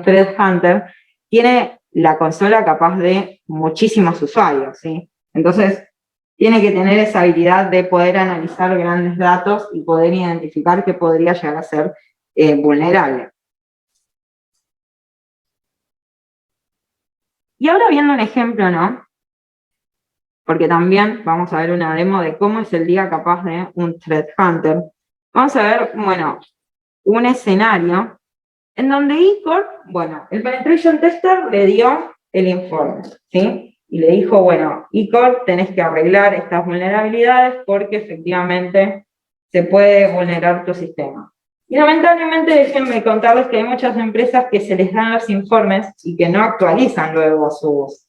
[SPEAKER 2] Threat Hunter tiene la consola capaz de muchísimos usuarios, ¿sí? Entonces, tiene que tener esa habilidad de poder analizar grandes datos y poder identificar qué podría llegar a ser vulnerable. Y ahora viendo un ejemplo, ¿no? Porque también vamos a ver una demo de cómo es el día capaz de un Threat Hunter. Vamos a ver, bueno, un escenario en donde E-Corp, bueno, el Penetration Tester le dio el informe, ¿sí? Y le dijo, bueno, E-Corp, tenés que arreglar estas vulnerabilidades porque efectivamente se puede vulnerar tu sistema. Y lamentablemente, déjenme contarles que hay muchas empresas que se les dan los informes y que no actualizan luego sus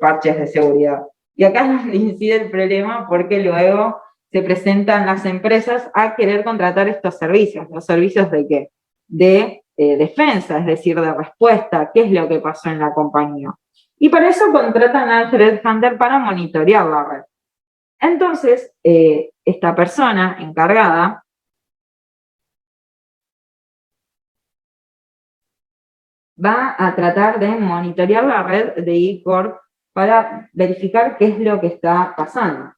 [SPEAKER 2] parches de seguridad. Y acá es donde incide el problema, porque luego se presentan las empresas a querer contratar estos servicios. ¿Los servicios de qué? De defensa, es decir, de respuesta. ¿Qué es lo que pasó en la compañía? Y para eso contratan al Threat Hunter para monitorear la red. Entonces, esta persona encargada va a tratar de monitorear la red de E-Corp para verificar qué es lo que está pasando.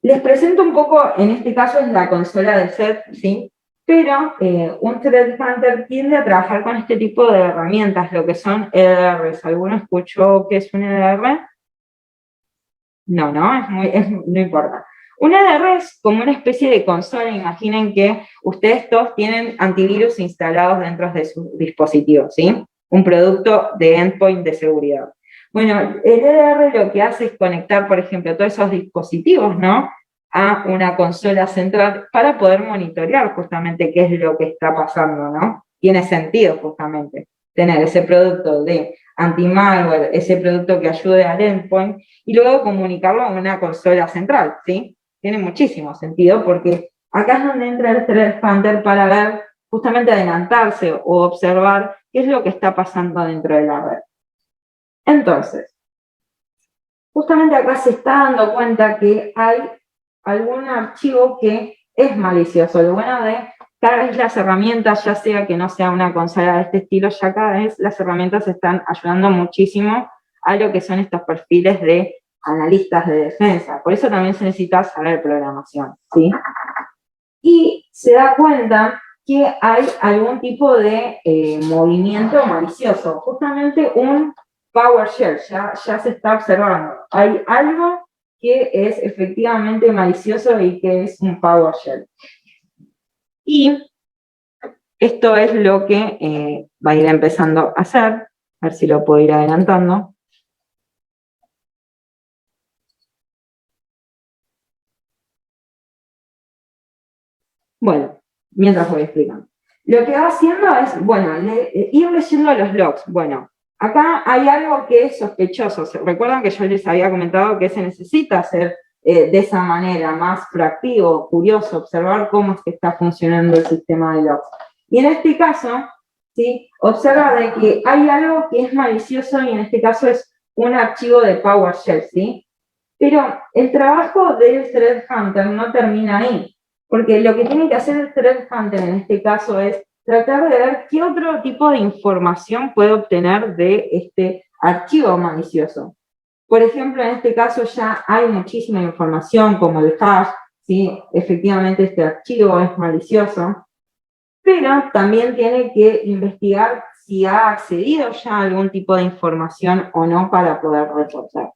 [SPEAKER 2] Les presento un poco, en este caso es la consola de SET, ¿sí? Pero un Threat Hunter tiende a trabajar con este tipo de herramientas, lo que son EDRs. ¿Alguno escuchó qué es un EDR? No, no importa. Un EDR es como una especie de consola. Imaginen que ustedes todos tienen antivirus instalados dentro de sus dispositivos, ¿sí? Un producto de endpoint de seguridad. Bueno, el EDR lo que hace es conectar, por ejemplo, todos esos dispositivos, ¿no?, a una consola central para poder monitorear justamente qué es lo que está pasando, ¿no? Tiene sentido justamente tener ese producto de anti-malware, ese producto que ayude al endpoint, y luego comunicarlo a una consola central, ¿sí? Tiene muchísimo sentido, porque acá es donde entra el Threat Hunter para ver, justamente adelantarse o observar qué es lo que está pasando dentro de la red. Entonces, justamente acá se está dando cuenta que hay algún archivo que es malicioso. Lo bueno de cada vez las herramientas, ya sea que no sea una consola de este estilo, ya cada vez las herramientas están ayudando muchísimo a lo que son estos perfiles de analistas de defensa. Por eso también se necesita saber programación, ¿sí? Y se da cuenta que hay algún tipo de movimiento malicioso. Justamente un PowerShell, ya se está observando. Hay algo que es efectivamente malicioso y que es un PowerShell. Y esto es lo que va a ir empezando a hacer. A ver si lo puedo ir adelantando. Bueno, mientras voy explicando. Lo que va haciendo es, bueno, ir leyendo los logs. Bueno, acá hay algo que es sospechoso. ¿Recuerdan que yo les había comentado que se necesita hacer de esa manera, más proactivo, curioso, observar cómo es que está funcionando el sistema de logs. Y en este caso, ¿sí? Observa de que hay algo que es malicioso y en este caso es un archivo de PowerShell, ¿sí? Pero el trabajo del Threat Hunter no termina ahí, porque lo que tiene que hacer el Threat Hunter en este caso es tratar de ver qué otro tipo de información puede obtener de este archivo malicioso. Por ejemplo, en este caso ya hay muchísima información como el hash, ¿sí? Efectivamente este archivo es malicioso, pero también tiene que investigar si ha accedido ya a algún tipo de información o no para poder reportar.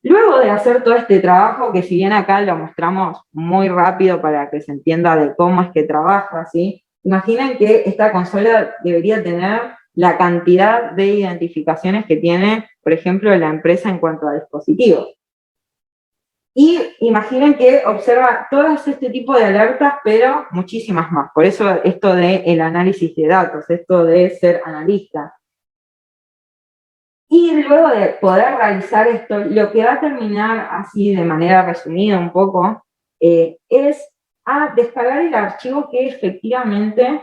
[SPEAKER 2] Luego de hacer todo este trabajo, que si bien acá lo mostramos muy rápido para que se entienda de cómo es que trabaja, ¿sí? Imaginen que esta consola debería tener la cantidad de identificaciones que tiene, por ejemplo, la empresa en cuanto a dispositivos. Y imaginen que observa todas este tipo de alertas, pero muchísimas más. Por eso esto del análisis de datos, esto de ser analista. Y luego de poder realizar esto, lo que va a terminar así de manera resumida un poco, es a descargar el archivo que efectivamente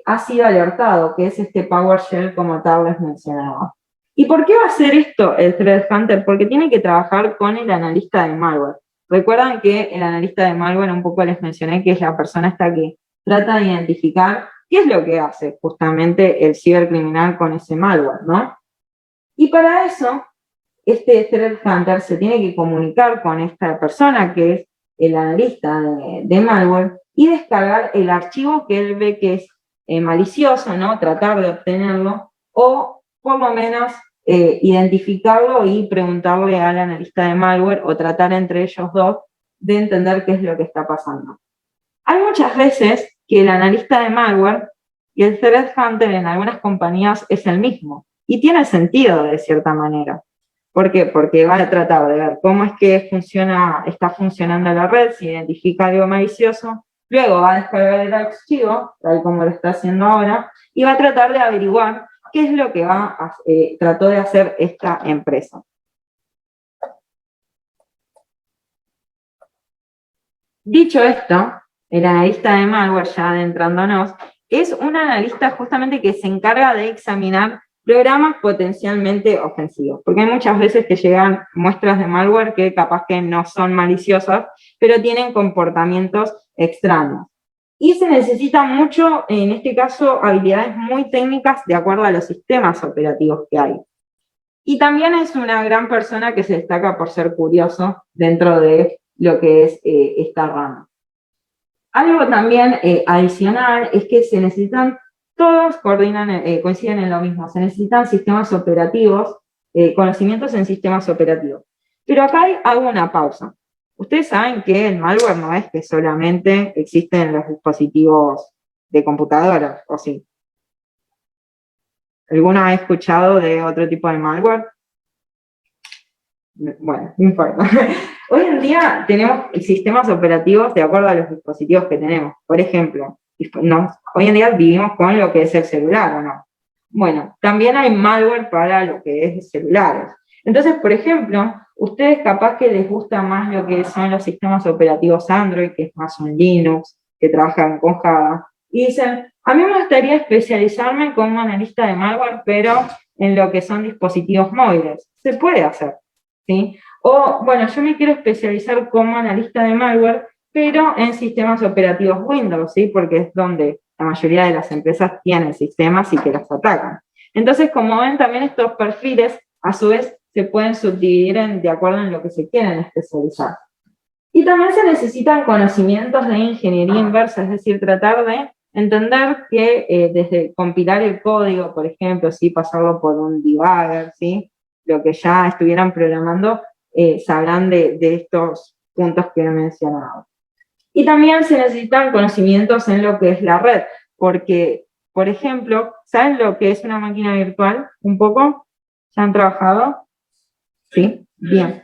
[SPEAKER 2] ha sido alertado, que es este PowerShell como tal les mencionaba. ¿Y por qué va a hacer esto el Threat Hunter? Porque tiene que trabajar con el analista de malware. Recuerdan que el analista de malware, un poco les mencioné que es la persona esta que trata de identificar qué es lo que hace justamente el cibercriminal con ese malware, ¿no? Y para eso, este Threat Hunter se tiene que comunicar con esta persona que es el analista de malware y descargar el archivo que él ve que es malicioso, ¿no? Tratar de obtenerlo, o por lo menos identificarlo y preguntarle al analista de malware o tratar entre ellos dos de entender qué es lo que está pasando. Hay muchas veces que el analista de malware y el Threat Hunter en algunas compañías es el mismo. Y tiene sentido de cierta manera. ¿Por qué? Porque va a tratar de ver cómo es que está funcionando la red, si identifica algo malicioso, luego va a descargar el archivo, tal como lo está haciendo ahora, y va a tratar de averiguar qué es lo que trató de hacer esta empresa. Dicho esto, el analista de malware, ya adentrándonos, es un analista justamente que se encarga de examinar programas potencialmente ofensivos, porque hay muchas veces que llegan muestras de malware que capaz que no son maliciosas, pero tienen comportamientos extraños. Y se necesita mucho, en este caso, habilidades muy técnicas de acuerdo a los sistemas operativos que hay. Y también es una gran persona que se destaca por ser curioso dentro de lo que es esta rama. Algo también adicional es que se necesitan, todos coinciden en lo mismo, se necesitan sistemas operativos, conocimientos en sistemas operativos. Pero acá hago una pausa. Ustedes saben que el malware no es que solamente existe en los dispositivos de computadoras, ¿o sí? ¿Alguno ha escuchado de otro tipo de malware? Bueno, no importa. Hoy en día tenemos sistemas operativos de acuerdo a los dispositivos que tenemos. Por ejemplo, hoy en día vivimos con lo que es el celular, ¿o no? Bueno, también hay malware para lo que es celulares. Entonces, por ejemplo, ustedes capaz que les gusta más lo que son los sistemas operativos Android, que es más un Linux, que trabajan con Java, y dicen, a mí me gustaría especializarme como analista de malware, pero en lo que son dispositivos móviles. Se puede hacer, ¿sí? O, bueno, yo me quiero especializar como analista de malware, pero en sistemas operativos Windows, ¿sí? Porque es donde la mayoría de las empresas tienen sistemas y que los atacan. Entonces, como ven, también estos perfiles, a su vez, se pueden subdividir de acuerdo en lo que se quieren especializar. Y también se necesitan conocimientos de ingeniería inversa, es decir, tratar de entender que desde compilar el código, por ejemplo, ¿sí? Pasarlo por un debugger, ¿sí? Lo que ya estuvieran programando, sabrán de estos puntos que he mencionado. Y también se necesitan conocimientos en lo que es la red, porque, por ejemplo, ¿saben lo que es una máquina virtual? ¿Un poco? ¿Ya han trabajado? ¿Sí? Bien.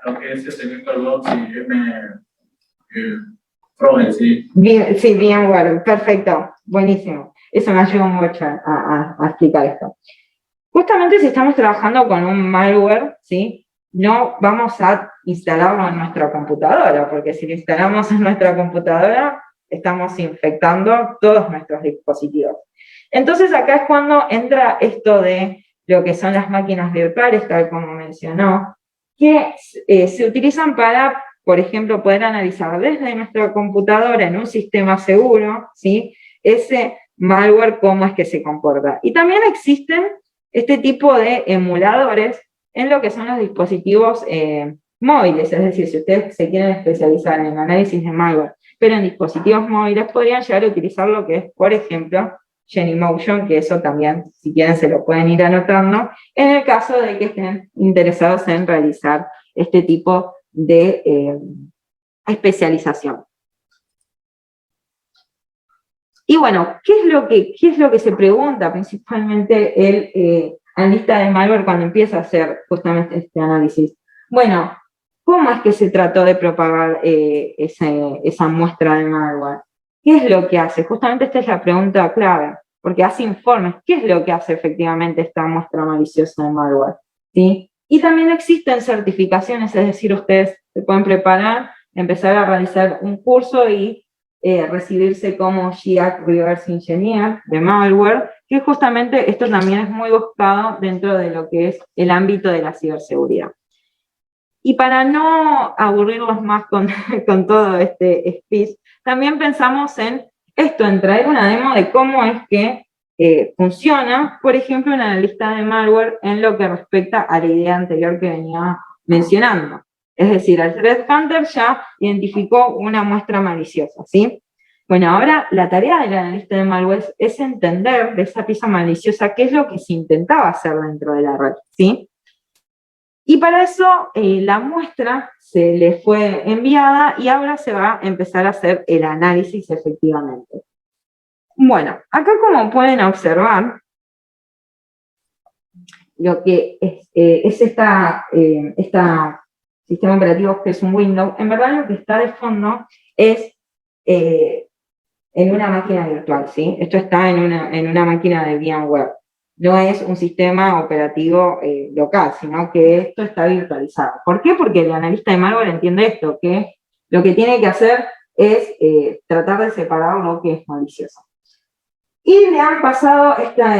[SPEAKER 3] Lo que es VirtualBox y Probe, sí.
[SPEAKER 2] Bien, sí, bien, bueno, perfecto, buenísimo. Eso me ayuda mucho a explicar esto. Justamente si estamos trabajando con un malware, ¿sí? no vamos a instalarlo en nuestra computadora, porque si lo instalamos en nuestra computadora, estamos infectando todos nuestros dispositivos. Entonces acá es cuando entra esto de lo que son las máquinas virtuales, tal como mencionó, que se utilizan para, por ejemplo, poder analizar desde nuestra computadora en un sistema seguro, ¿sí?, ese malware, cómo es que se comporta. Y también existen este tipo de emuladores en lo que son los dispositivos móviles, es decir, si ustedes se quieren especializar en análisis de malware, pero en dispositivos móviles podrían llegar a utilizar lo que es, por ejemplo, Genymotion, que eso también, si quieren, se lo pueden ir anotando, en el caso de que estén interesados en realizar este tipo de especialización. Y bueno, ¿qué es lo que se pregunta principalmente el analista de malware cuando empieza a hacer justamente este análisis? Bueno, ¿cómo es que se trató de propagar esa muestra de malware? ¿Qué es lo que hace? Justamente esta es la pregunta clave, porque hace informes. ¿Qué es lo que hace efectivamente esta muestra maliciosa de malware? ¿Sí? Y también existen certificaciones, es decir, ustedes se pueden preparar, empezar a realizar un curso y recibirse como GIAC Reverse Engineer de malware, que justamente esto también es muy buscado dentro de lo que es el ámbito de la ciberseguridad. Y para no aburrirlos más con todo este speech, también pensamos en esto, en traer una demo de cómo es que funciona, por ejemplo, una lista de malware en lo que respecta a la idea anterior que venía mencionando. Es decir, el Threat Hunter ya identificó una muestra maliciosa, ¿sí? Bueno, ahora la tarea del analista de malware es entender de esa pieza maliciosa qué es lo que se intentaba hacer dentro de la red, ¿sí? Y para eso la muestra se le fue enviada y ahora se va a empezar a hacer el análisis efectivamente. Bueno, acá como pueden observar, lo que es esta sistema operativo que es un Windows, en verdad lo que está de fondo es en una máquina virtual, ¿sí? Esto está en una máquina de VMware. No es un sistema operativo local, sino que esto está virtualizado. ¿Por qué? Porque el analista de malware entiende esto, que lo que tiene que hacer es tratar de separar lo que es malicioso. Y le han pasado,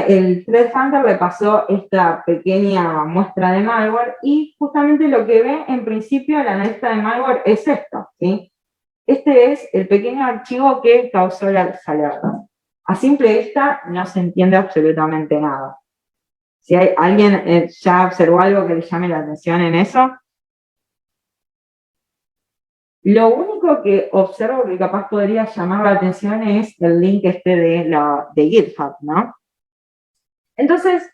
[SPEAKER 2] el Threat Hunter le pasó esta pequeña muestra de malware y justamente lo que ve en principio el analista de malware es esto, ¿sí? Este es el pequeño archivo que causó las alertas. A simple vista no se entiende absolutamente nada. Si hay alguien ya observó algo que le llame la atención en eso. Lo único que observo que capaz podría llamar la atención es el link de GitHub, ¿no? Entonces,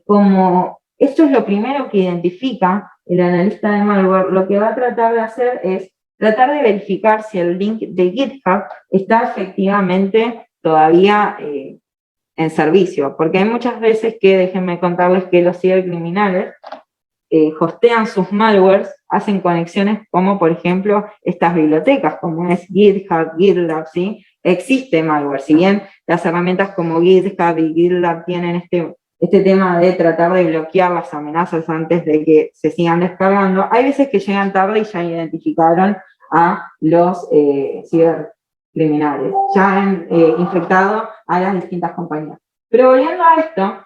[SPEAKER 2] como esto es lo primero que identifica el analista de malware, lo que va a tratar de hacer es tratar de verificar si el link de GitHub está efectivamente todavía en servicio, porque hay muchas veces que, déjenme contarles que los cibercriminales hostean sus malwares, hacen conexiones como, por ejemplo, estas bibliotecas, como es GitHub, GitLab, ¿sí? Existe malware, si bien las herramientas como GitHub y GitLab tienen este tema de tratar de bloquear las amenazas antes de que se sigan descargando, hay veces que llegan tarde y ya identificaron a los cibercriminales, ya han infectado a las distintas compañías. Pero volviendo a esto,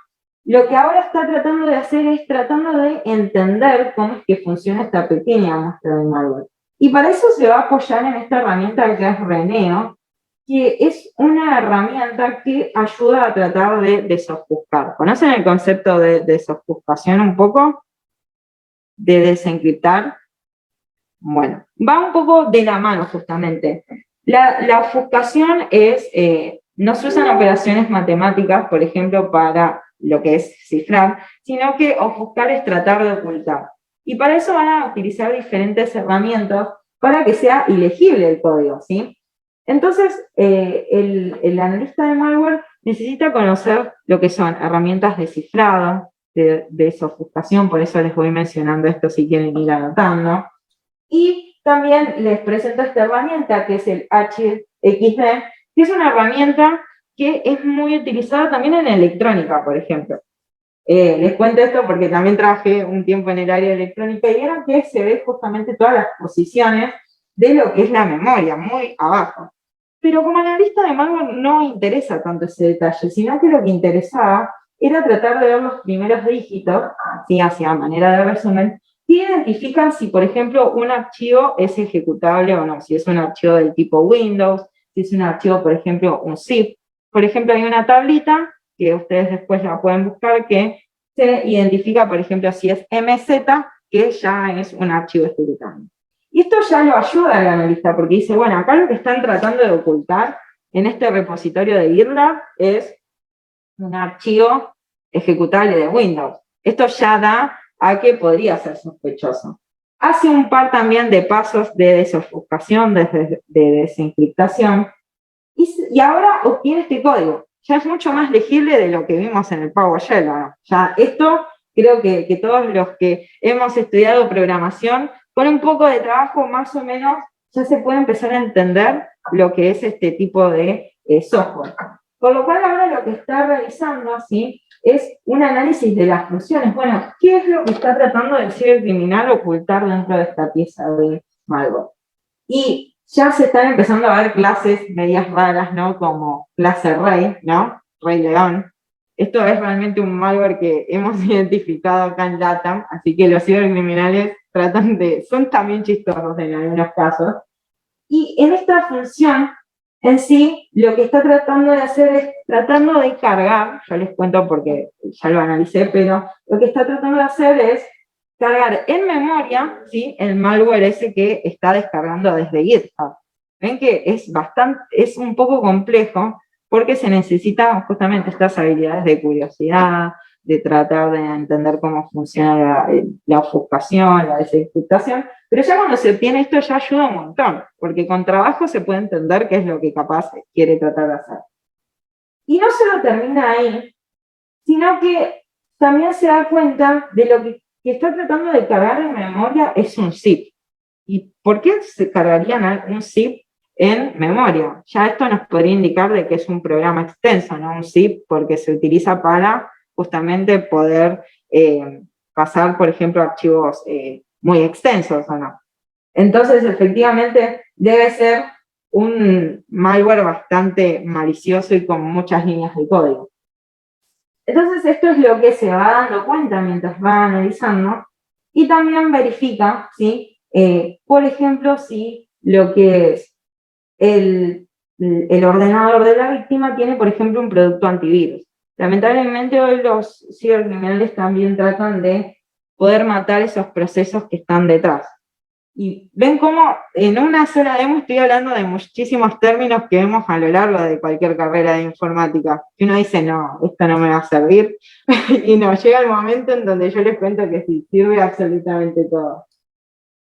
[SPEAKER 2] lo que ahora está tratando de hacer es tratando de entender cómo es que funciona esta pequeña muestra de malware. Y para eso se va a apoyar en esta herramienta que es Reneo, que es una herramienta que ayuda a tratar de desofuscar. ¿Conocen el concepto de desofuscación un poco? De desencriptar. Bueno, va un poco de la mano justamente. La ofuscación es, no se usan operaciones matemáticas, por ejemplo, para lo que es cifrar, sino que ofuscar es tratar de ocultar. Y para eso van a utilizar diferentes herramientas para que sea ilegible el código, ¿sí? Entonces, el analista de malware necesita conocer lo que son herramientas de cifrado, de desofuscación, por eso les voy mencionando esto si quieren ir anotando. Y también les presento esta herramienta que es el HXD, que es una herramienta que es muy utilizada también en electrónica, por ejemplo. Les cuento esto porque también trabajé un tiempo en el área electrónica y vieron que se ve justamente todas las posiciones de lo que es la memoria, muy abajo. Pero como analista de malware no interesa tanto ese detalle, sino que lo que interesaba era tratar de ver los primeros dígitos, así hacia manera de resumen, que identifican si, por ejemplo, un archivo es ejecutable o no, si es un archivo del tipo Windows, si es un archivo, por ejemplo, un zip. Por ejemplo, hay una tablita que ustedes después la pueden buscar, que se identifica, por ejemplo, si es MZ, que ya es un archivo ejecutable. Y esto ya lo ayuda al analista, porque dice, bueno, acá lo que están tratando de ocultar en este repositorio de GitLab es un archivo ejecutable de Windows. Esto ya da a que podría ser sospechoso. Hace un par también de pasos de desofuscación, de desencriptación, y ahora obtiene este código. Ya es mucho más legible de lo que vimos en el PowerShell, ¿no? Ya esto, creo que todos los que hemos estudiado programación, con un poco de trabajo más o menos, ya se puede empezar a entender lo que es este tipo de software. Por lo cual ahora lo que está realizando, ¿sí?, es un análisis de las funciones. Bueno, ¿qué es lo que está tratando de decir el criminal ocultar dentro de esta pieza de malware? Y ya se están empezando a ver clases medias raras, ¿no? Como clase Rey, ¿no? Rey León. Esto es realmente un malware que hemos identificado acá en LATAM, así que los cibercriminales son también chistosos en algunos casos. Y en esta función, en sí, lo que está tratando de hacer es tratando de cargar, yo les cuento porque ya lo analicé, pero lo que está tratando de hacer es cargar en memoria, ¿sí?, el malware ese que está descargando desde GitHub. Ven que es un poco complejo porque se necesitan justamente estas habilidades de curiosidad, de tratar de entender cómo funciona la ofuscación, la desencriptación, pero ya cuando se obtiene esto ya ayuda un montón, porque con trabajo se puede entender qué es lo que capaz quiere tratar de hacer. Y no solo termina ahí, sino que también se da cuenta de lo que está tratando de cargar en memoria es un zip. ¿Y por qué se cargarían un zip en memoria? Ya esto nos podría indicar de que es un programa extenso, ¿no? Un zip, porque se utiliza para justamente poder pasar, por ejemplo, archivos muy extensos, ¿o no? Entonces, efectivamente, debe ser un malware bastante malicioso y con muchas líneas de código. Entonces, esto es lo que se va dando cuenta mientras va analizando y también verifica, ¿sí?, por ejemplo, si lo que es el ordenador de la víctima tiene, por ejemplo, un producto antivirus. Lamentablemente, hoy los cibercriminales también tratan de poder matar esos procesos que están detrás. Y ven cómo en una sola demo estoy hablando de muchísimos términos que vemos a lo largo de cualquier carrera de informática. Y uno dice, no, esto no me va a servir. Y no, llega el momento en donde yo les cuento que sí, sirve absolutamente todo.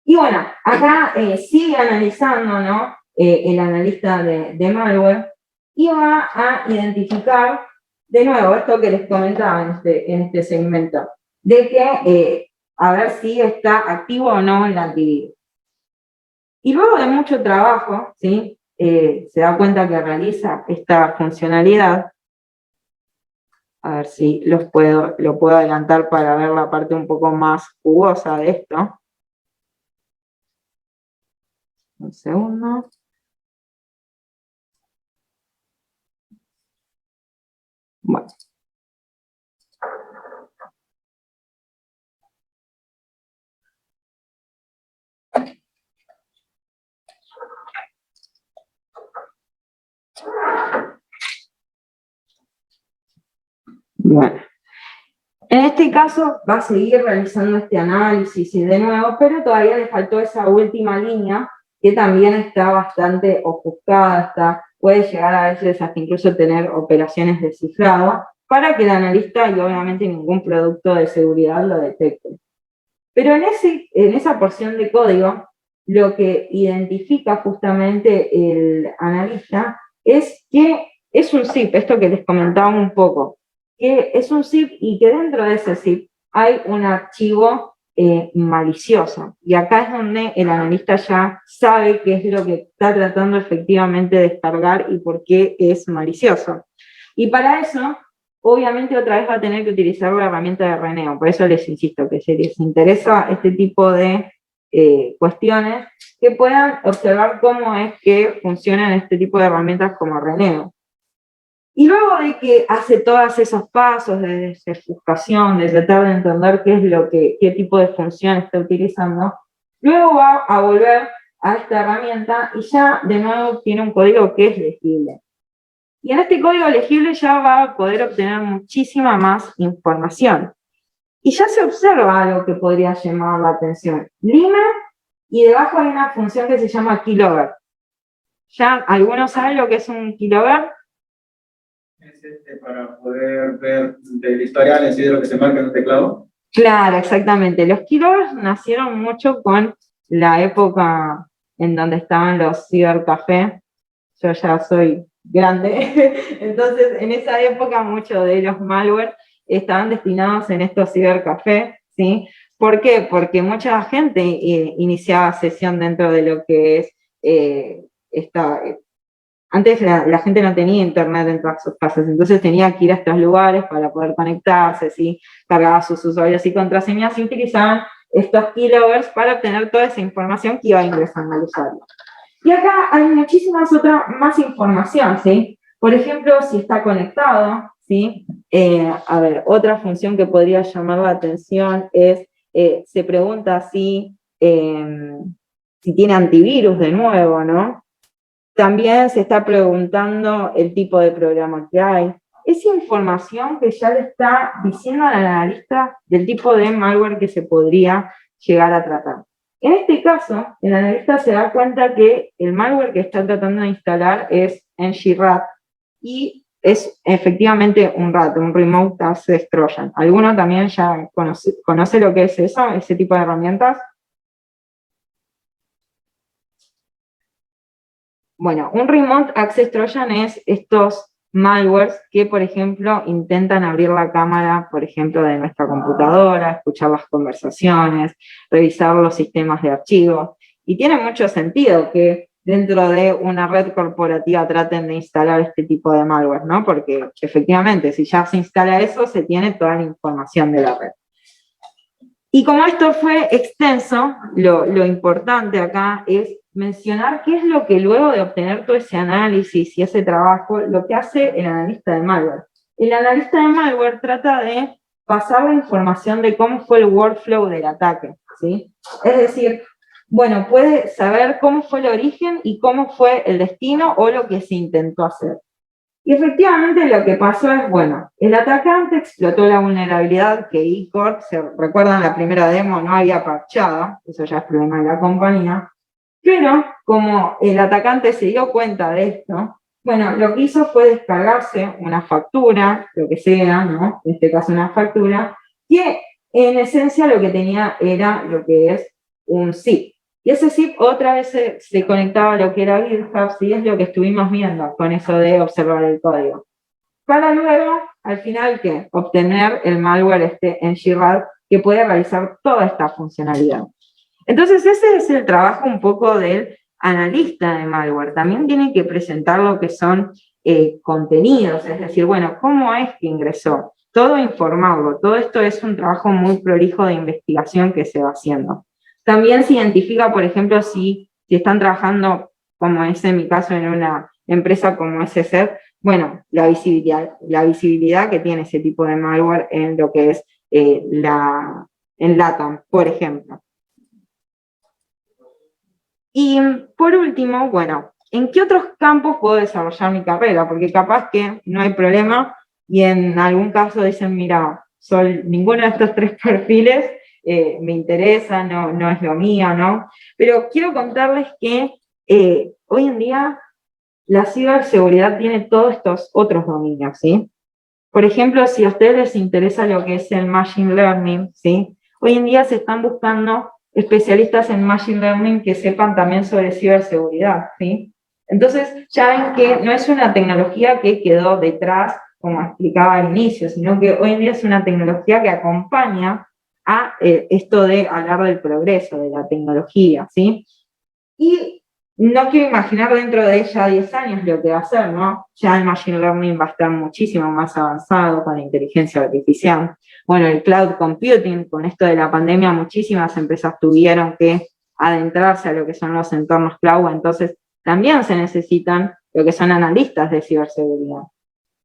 [SPEAKER 2] Y bueno, acá sigue analizando, ¿no?, el analista de malware y va a identificar, de nuevo, esto que les comentaba en este segmento, de que a ver si está activo o no el antivirus. Y luego de mucho trabajo, ¿sí?, se da cuenta que realiza esta funcionalidad. A ver si lo puedo adelantar para ver la parte un poco más jugosa de esto. Un segundo. Bueno. Bueno, en este caso va a seguir realizando este análisis y de nuevo, pero todavía le faltó esa última línea que también está bastante ofuscada, puede llegar a veces hasta incluso tener operaciones de cifrado para que el analista y obviamente ningún producto de seguridad lo detecte. Pero en esa porción de código, lo que identifica justamente el analista es que es un zip, esto que les comentaba un poco, que es un zip y que dentro de ese zip hay un archivo malicioso. Y acá es donde el analista ya sabe qué es lo que está tratando efectivamente de descargar y por qué es malicioso. Y para eso obviamente otra vez va a tener que utilizar la herramienta de Reneo. Por eso les insisto que si les interesa este tipo de cuestiones, que puedan observar cómo es que funcionan este tipo de herramientas como Reneo. Y luego de que hace todos esos pasos de desofuscación, de tratar de entender qué tipo de función está utilizando, luego va a volver a esta herramienta y ya de nuevo tiene un código que es legible. Y en este código legible ya va a poder obtener muchísima más información. Y ya se observa algo que podría llamar la atención. Lima, y debajo hay una función que se llama keylogger. ¿Ya algunos saben lo que es un keylogger?
[SPEAKER 3] Es para poder ver del historial en sí de lo que se marca en el teclado.
[SPEAKER 2] Claro, exactamente. Los keyloggers nacieron mucho con la época en donde estaban los cibercafés. Yo ya soy grande, entonces en esa época muchos de los malware estaban destinados en estos cibercafés, ¿sí? ¿Por qué? Porque mucha gente iniciaba sesión dentro de lo que es antes la gente no tenía internet dentro de sus casas, entonces tenía que ir a estos lugares para poder conectarse, ¿sí? Cargaba sus usuarios y contraseñas y utilizaban estos keyloggers para obtener toda esa información que iba ingresando al usuario. Y acá hay muchísimas otras más información, ¿sí? Por ejemplo, si está conectado, ¿sí? A ver, otra función que podría llamar la atención es, se pregunta si tiene antivirus de nuevo, ¿no? También se está preguntando el tipo de programa que hay. Es información que ya le está diciendo al analista del tipo de malware que se podría llegar a tratar. En este caso, el analista se da cuenta que el malware que está tratando de instalar es NGRAT y es efectivamente un RAT, un Remote Access Trojan. ¿Alguno también ya conoce lo que es eso, ese tipo de herramientas? Bueno, un Remote Access Trojan es estos malwares que, por ejemplo, intentan abrir la cámara, por ejemplo, de nuestra computadora, escuchar las conversaciones, revisar los sistemas de archivos. Y tiene mucho sentido que dentro de una red corporativa traten de instalar este tipo de malware, ¿no? Porque efectivamente, si ya se instala eso, se tiene toda la información de la red. Y como esto fue extenso, lo importante acá es mencionar qué es lo que luego de obtener todo ese análisis y ese trabajo, lo que hace el analista de malware. El analista de malware trata de pasar la información de cómo fue el workflow del ataque, ¿sí? Es decir, bueno, puede saber cómo fue el origen y cómo fue el destino o lo que se intentó hacer. Y efectivamente lo que pasó es, bueno, el atacante explotó la vulnerabilidad que E-Corp, se recuerdan la primera demo, no había parchado, eso ya es problema de la compañía, pero como el atacante se dio cuenta de esto, bueno, lo que hizo fue descargarse una factura, lo que sea, ¿no? En este caso una factura, que en esencia lo que tenía era lo que es un zip. Y ese zip otra vez se conectaba a lo que era GitHub, y es lo que estuvimos viendo con eso de observar el código. Para luego, al final, ¿qué? Obtener el malware NGRAT que puede realizar toda esta funcionalidad. Entonces, ese es el trabajo un poco del analista de malware. También tiene que presentar lo que son contenidos, es decir, bueno, ¿cómo es que ingresó? Todo informarlo. Todo esto es un trabajo muy prolijo de investigación que se va haciendo. También se identifica, por ejemplo, si están trabajando, como es en mi caso, en una empresa como SSED, bueno, la visibilidad que tiene ese tipo de malware en lo que es en LATAM, por ejemplo. Y por último, bueno, ¿en qué otros campos puedo desarrollar mi carrera? Porque capaz que no hay problema y en algún caso dicen, mira, ninguno de estos tres perfiles me interesa, no es lo mío, ¿no? Pero quiero contarles que hoy en día la ciberseguridad tiene todos estos otros dominios, ¿sí? Por ejemplo, si a ustedes les interesa lo que es el Machine Learning, ¿sí? Hoy en día se están buscando especialistas en Machine Learning que sepan también sobre ciberseguridad, ¿sí? Entonces, ya ven que no es una tecnología que quedó detrás, como explicaba al inicio, sino que hoy en día es una tecnología que acompaña a esto de hablar del progreso, de la tecnología, ¿sí? Y no quiero imaginar dentro de ella 10 años lo que va a hacer, ¿no? Ya el Machine Learning va a estar muchísimo más avanzado con la inteligencia artificial. Bueno, el Cloud Computing, con esto de la pandemia, muchísimas empresas tuvieron que adentrarse a lo que son los entornos cloud, entonces también se necesitan lo que son analistas de ciberseguridad.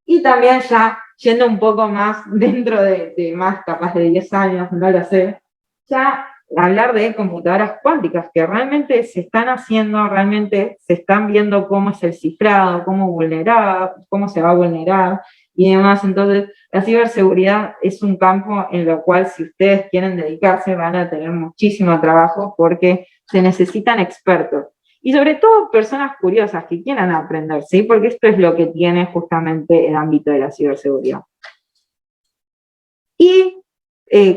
[SPEAKER 2] Y también ya yendo un poco más dentro de más capaz de 10 años, no lo sé, ya hablar de computadoras cuánticas que realmente se están haciendo, realmente se están viendo cómo es el cifrado, cómo vulnerar, cómo se va a vulnerar y demás. Entonces, la ciberseguridad es un campo en lo cual si ustedes quieren dedicarse van a tener muchísimo trabajo porque se necesitan expertos. Y sobre todo personas curiosas que quieran aprender, ¿sí? Porque esto es lo que tiene justamente el ámbito de la ciberseguridad. Y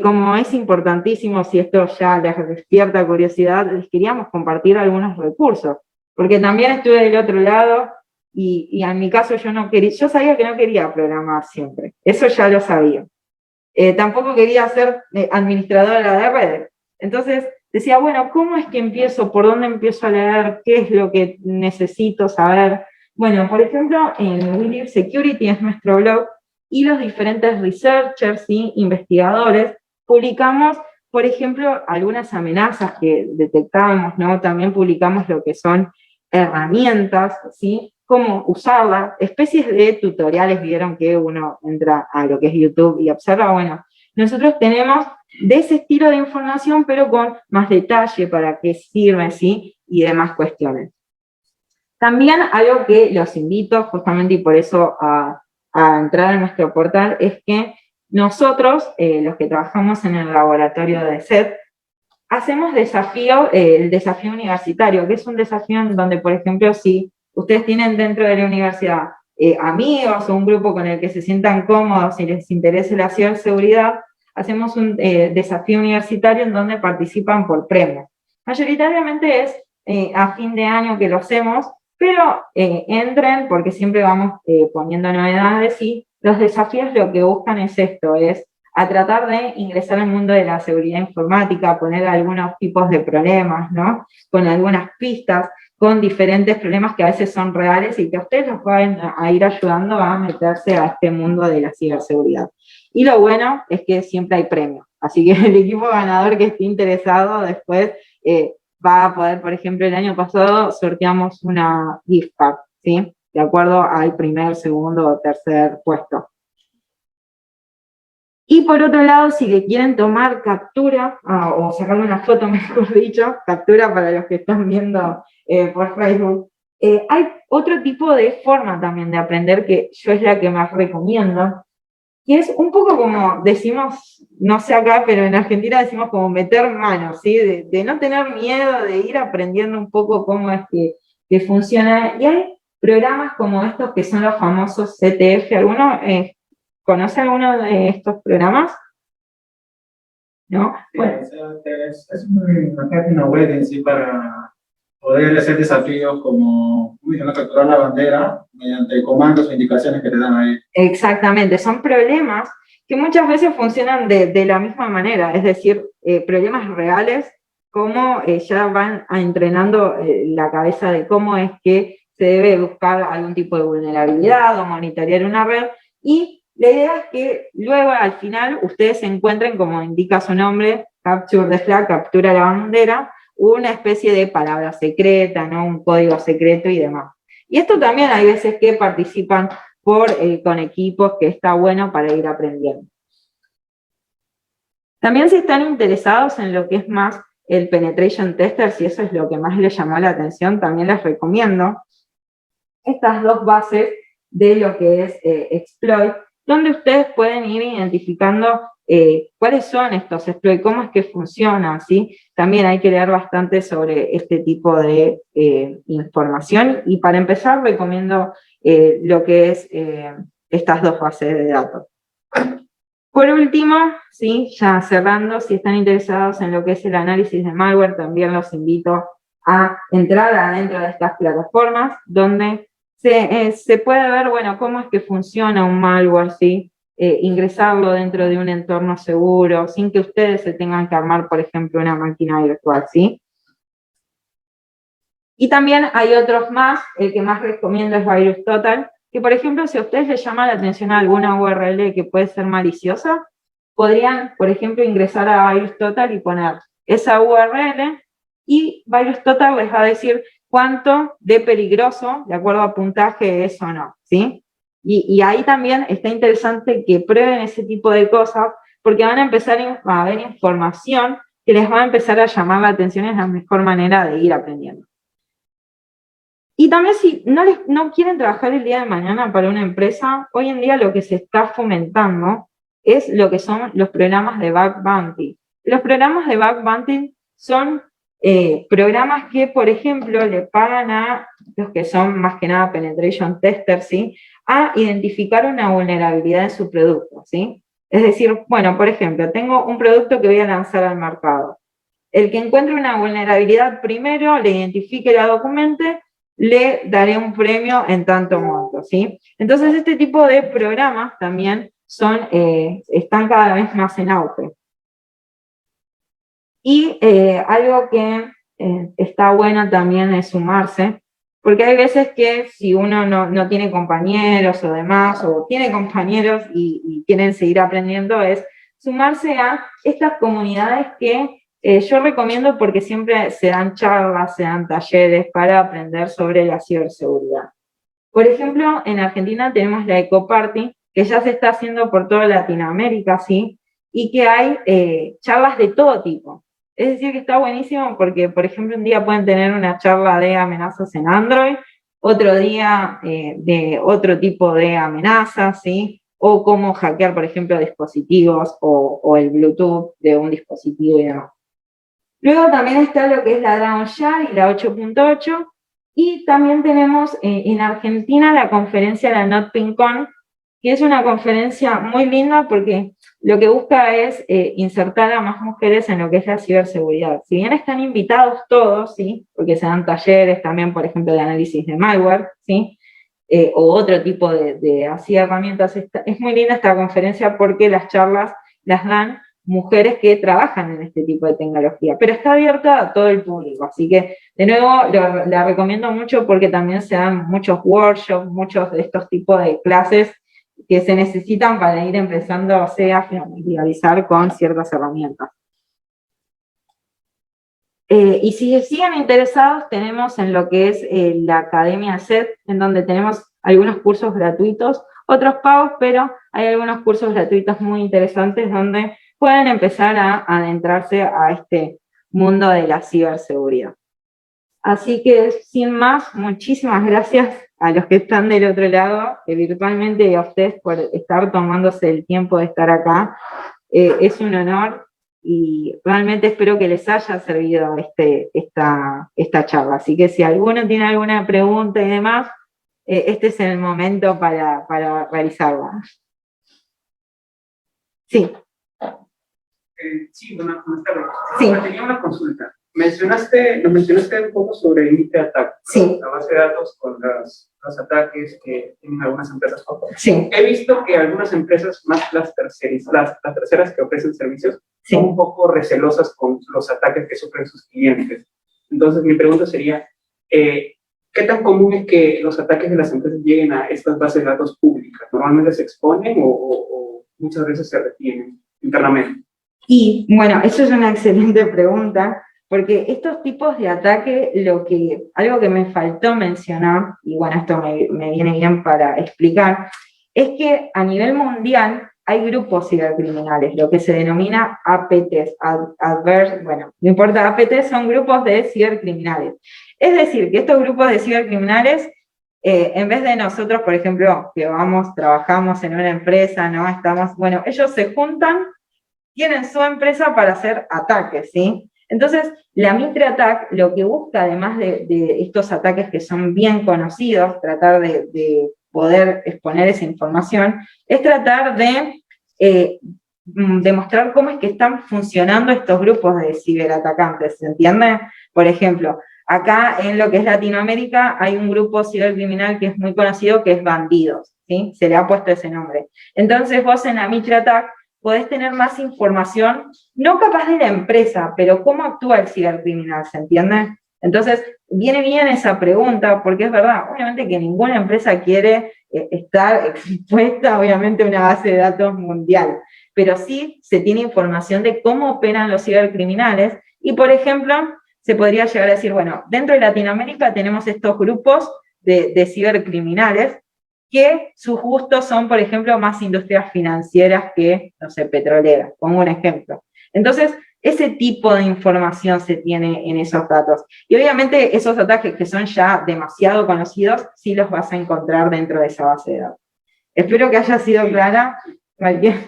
[SPEAKER 2] como es importantísimo, si esto ya les despierta curiosidad, les queríamos compartir algunos recursos, porque también estuve del otro lado y en mi caso yo sabía que no quería programar siempre, eso ya lo sabía. Tampoco quería ser administradora de redes. Entonces decía, bueno, ¿cómo es que empiezo? ¿Por dónde empiezo a leer? ¿Qué es lo que necesito saber? Bueno, por ejemplo, en We Security es nuestro blog, y los diferentes researchers y investigadores publicamos, por ejemplo, algunas amenazas que detectamos, ¿no? También publicamos lo que son herramientas, ¿sí? Cómo usarlas, especies de tutoriales, vieron que uno entra a lo que es YouTube y observa, bueno, nosotros tenemos de ese estilo de información, pero con más detalle para qué sirve, ¿sí? Y demás cuestiones. También algo que los invito, justamente y por eso a entrar a nuestro portal, es que nosotros, los que trabajamos en el laboratorio de SET, hacemos el desafío universitario, que es un desafío en donde, por ejemplo, si ustedes tienen dentro de la universidad amigos o un grupo con el que se sientan cómodos y les interese la ciberseguridad, hacemos un desafío universitario en donde participan por premios. Mayoritariamente es a fin de año que lo hacemos, pero entren porque siempre vamos poniendo novedades y los desafíos lo que buscan es esto, es a tratar de ingresar al mundo de la seguridad informática, poner algunos tipos de problemas, ¿no? Con algunas pistas, con diferentes problemas que a veces son reales y que a ustedes los van a ir ayudando a meterse a este mundo de la ciberseguridad. Y lo bueno es que siempre hay premios, así que el equipo ganador que esté interesado después va a poder, por ejemplo, el año pasado sorteamos una gift card, ¿sí? De acuerdo al primer, segundo o tercer puesto. Y por otro lado, si le quieren tomar captura, o sacarle una foto, mejor dicho, captura para los que están viendo por Facebook, hay otro tipo de forma también de aprender que yo es la que más recomiendo, y es un poco como decimos, no sé acá, pero en Argentina decimos como meter manos, ¿sí? De no tener miedo, de ir aprendiendo un poco cómo es que funciona. Y hay programas como estos que son los famosos CTF. ¿Alguno conoce alguno de estos programas? ¿No? Bueno.
[SPEAKER 3] Es una página web en sí para poder hacer desafíos como capturar la bandera mediante comandos o indicaciones que te dan ahí.
[SPEAKER 2] Exactamente, son problemas que muchas veces funcionan de la misma manera, es decir, problemas reales, como ya van entrenando la cabeza de cómo es que se debe buscar algún tipo de vulnerabilidad o monitorear una red, y la idea es que luego al final ustedes se encuentren, como indica su nombre, Capture the Flag, captura la bandera, una especie de palabra secreta, ¿no? Un código secreto y demás. Y esto también hay veces que participan con equipos, que está bueno para ir aprendiendo. También si están interesados en lo que es más el penetration tester, si eso es lo que más les llamó la atención, también les recomiendo estas dos bases de lo que es exploit, donde ustedes pueden ir identificando cuáles son estos exploits, cómo es que funcionan, ¿sí? También hay que leer bastante sobre este tipo de información, y para empezar recomiendo lo que es estas dos bases de datos. Por último, ¿sí? Ya cerrando, si están interesados en lo que es el análisis de malware, también los invito a entrar adentro de estas plataformas, donde se puede ver, bueno, cómo es que funciona un malware, ¿sí? Ingresarlo dentro de un entorno seguro, sin que ustedes se tengan que armar, por ejemplo, una máquina virtual, ¿sí? Y también hay otros más, el que más recomiendo es VirusTotal, que por ejemplo, si a ustedes les llama la atención alguna URL que puede ser maliciosa, podrían, por ejemplo, ingresar a VirusTotal y poner esa URL, y VirusTotal les va a decir cuánto de peligroso, de acuerdo a puntaje, es o no, ¿sí? Y ahí también está interesante que prueben ese tipo de cosas, porque van a empezar a ver información que les va a empezar a llamar la atención, es la mejor manera de ir aprendiendo. Y también si no quieren trabajar el día de mañana para una empresa, hoy en día lo que se está fomentando es lo que son los programas de bug bounty. Los programas de bug bounty son programas que, por ejemplo, le pagan a los que son más que nada penetration testers, ¿sí?, a identificar una vulnerabilidad en su producto, ¿sí? Es decir, bueno, por ejemplo, tengo un producto que voy a lanzar al mercado. El que encuentre una vulnerabilidad primero, le identifique, la documente, le daré un premio en tanto monto, ¿sí? Entonces, este tipo de programas también están cada vez más en auge. Y algo que está bueno también es sumarse, porque hay veces que si uno no tiene compañeros o demás, o tiene compañeros y quieren seguir aprendiendo, es sumarse a estas comunidades que yo recomiendo porque siempre se dan charlas, se dan talleres para aprender sobre la ciberseguridad. Por ejemplo, en Argentina tenemos la Ecoparty, que ya se está haciendo por toda Latinoamérica, ¿sí? Y que hay charlas de todo tipo. Es decir, que está buenísimo porque, por ejemplo, un día pueden tener una charla de amenazas en Android, otro día de otro tipo de amenazas, ¿sí? O cómo hackear, por ejemplo, dispositivos o el Bluetooth de un dispositivo y demás. Luego también está lo que es la DragonShare y la 8.8, y también tenemos en Argentina la conferencia, la NotPinCon, que es una conferencia muy linda porque lo que busca es insertar a más mujeres en lo que es la ciberseguridad. Si bien están invitados todos, ¿sí?, porque se dan talleres también, por ejemplo, de análisis de malware, ¿sí?, o otro tipo de así herramientas, es muy linda esta conferencia porque las charlas las dan mujeres que trabajan en este tipo de tecnología, pero está abierta a todo el público, así que de nuevo la recomiendo mucho porque también se dan muchos workshops, muchos de estos tipos de clases que se necesitan para ir empezando a familiarizar con ciertas herramientas. Y si siguen interesados, tenemos en lo que es la Academia SET, en donde tenemos algunos cursos gratuitos, otros pagos, pero hay algunos cursos gratuitos muy interesantes donde pueden empezar a adentrarse a este mundo de la ciberseguridad. Así que, sin más, muchísimas gracias a los que están del otro lado, virtualmente, y a ustedes por estar tomándose el tiempo de estar acá. Es un honor y realmente espero que les haya servido esta charla. Así que si alguno tiene alguna pregunta y demás, este es el momento para realizarla. Sí.
[SPEAKER 4] Sí, buenas tardes.
[SPEAKER 2] Sí.
[SPEAKER 4] Tenía una consulta. Nos mencionaste un poco sobre el MITRE-ATT,
[SPEAKER 2] sí,
[SPEAKER 4] la base de datos con los ataques que tienen algunas empresas.
[SPEAKER 2] Sí.
[SPEAKER 4] He visto que algunas empresas, más las terceras que ofrecen servicios,
[SPEAKER 2] Sí.
[SPEAKER 4] son un poco recelosas con los ataques que sufren sus clientes. Entonces, mi pregunta sería, ¿qué tan común es que los ataques de las empresas lleguen a estas bases de datos públicas? ¿Normalmente se exponen o muchas veces se retienen internamente?
[SPEAKER 2] Y bueno, eso es una excelente pregunta, porque estos tipos de ataque, algo que me faltó mencionar, y bueno, esto me viene bien para explicar, es que a nivel mundial hay grupos cibercriminales, lo que se denomina APTs, bueno, no importa, APTs son grupos de cibercriminales. Es decir, que estos grupos de cibercriminales, en vez de nosotros, por ejemplo, que trabajamos en una empresa, ¿no? Bueno, ellos se juntan, tienen su empresa para hacer ataques, ¿sí? Entonces, la MITRE-ATT lo que busca, además de estos ataques que son bien conocidos, tratar de poder exponer esa información, es tratar de demostrar cómo es que están funcionando estos grupos de ciberatacantes, ¿se entiende? Por ejemplo, acá en lo que es Latinoamérica hay un grupo cibercriminal que es muy conocido, que es Bandidos, ¿sí? Se le ha puesto ese nombre. Entonces, vos en la MITRE-ATT podés tener más información, no capaz de la empresa, pero cómo actúa el cibercriminal, ¿se entiende? Entonces, viene bien esa pregunta, porque es verdad, obviamente que ninguna empresa quiere estar expuesta, obviamente, a una base de datos mundial, pero sí se tiene información de cómo operan los cibercriminales, y por ejemplo, se podría llegar a decir, bueno, dentro de Latinoamérica tenemos estos grupos de cibercriminales, que sus gustos son, por ejemplo, más industrias financieras que, no sé, petroleras, pongo un ejemplo. Entonces, ese tipo de información se tiene en esos datos. Y obviamente esos ataques que son ya demasiado conocidos, sí los vas a encontrar dentro de esa base de datos. Espero que haya sido clara.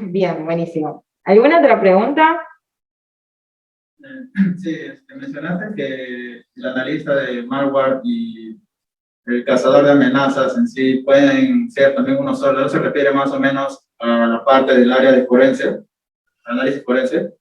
[SPEAKER 2] Bien, buenísimo. ¿Alguna otra pregunta?
[SPEAKER 3] Sí, mencionaste que el analista de malware y el cazador de amenazas en sí pueden ser también uno solo. ¿Eso se refiere más o menos a la parte del área de forense, análisis forense?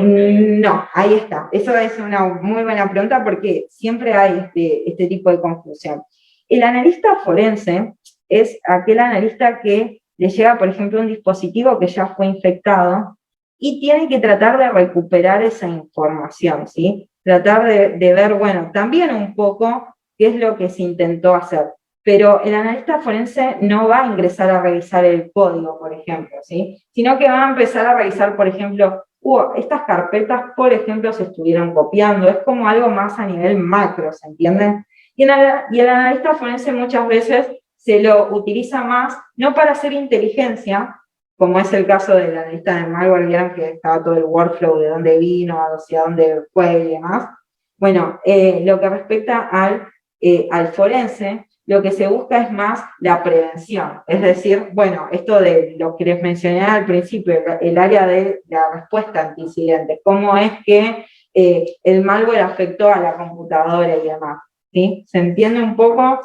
[SPEAKER 2] No, ahí está. Eso es una muy buena pregunta porque siempre hay este tipo de confusión. El analista forense es aquel analista que le llega, por ejemplo, un dispositivo que ya fue infectado y tiene que tratar de recuperar esa información, ¿sí? Tratar de ver, bueno, también un poco qué es lo que se intentó hacer. Pero el analista forense no va a ingresar a revisar el código, por ejemplo, ¿sí? Sino que va a empezar a revisar, por ejemplo, estas carpetas, por ejemplo, se estuvieron copiando. Es como algo más a nivel macro, ¿se entiende? Y el analista forense muchas veces se lo utiliza más, no para hacer inteligencia, como es el caso del analista de malware, vieron que estaba todo el workflow de dónde vino, hacia dónde fue y demás. Bueno, lo que respecta al forense, lo que se busca es más la prevención. Es decir, bueno, esto de lo que les mencioné al principio, el área de la respuesta ante incidentes, cómo es que el malware afectó a la computadora y demás. ¿Sí? ¿Se entiende un poco?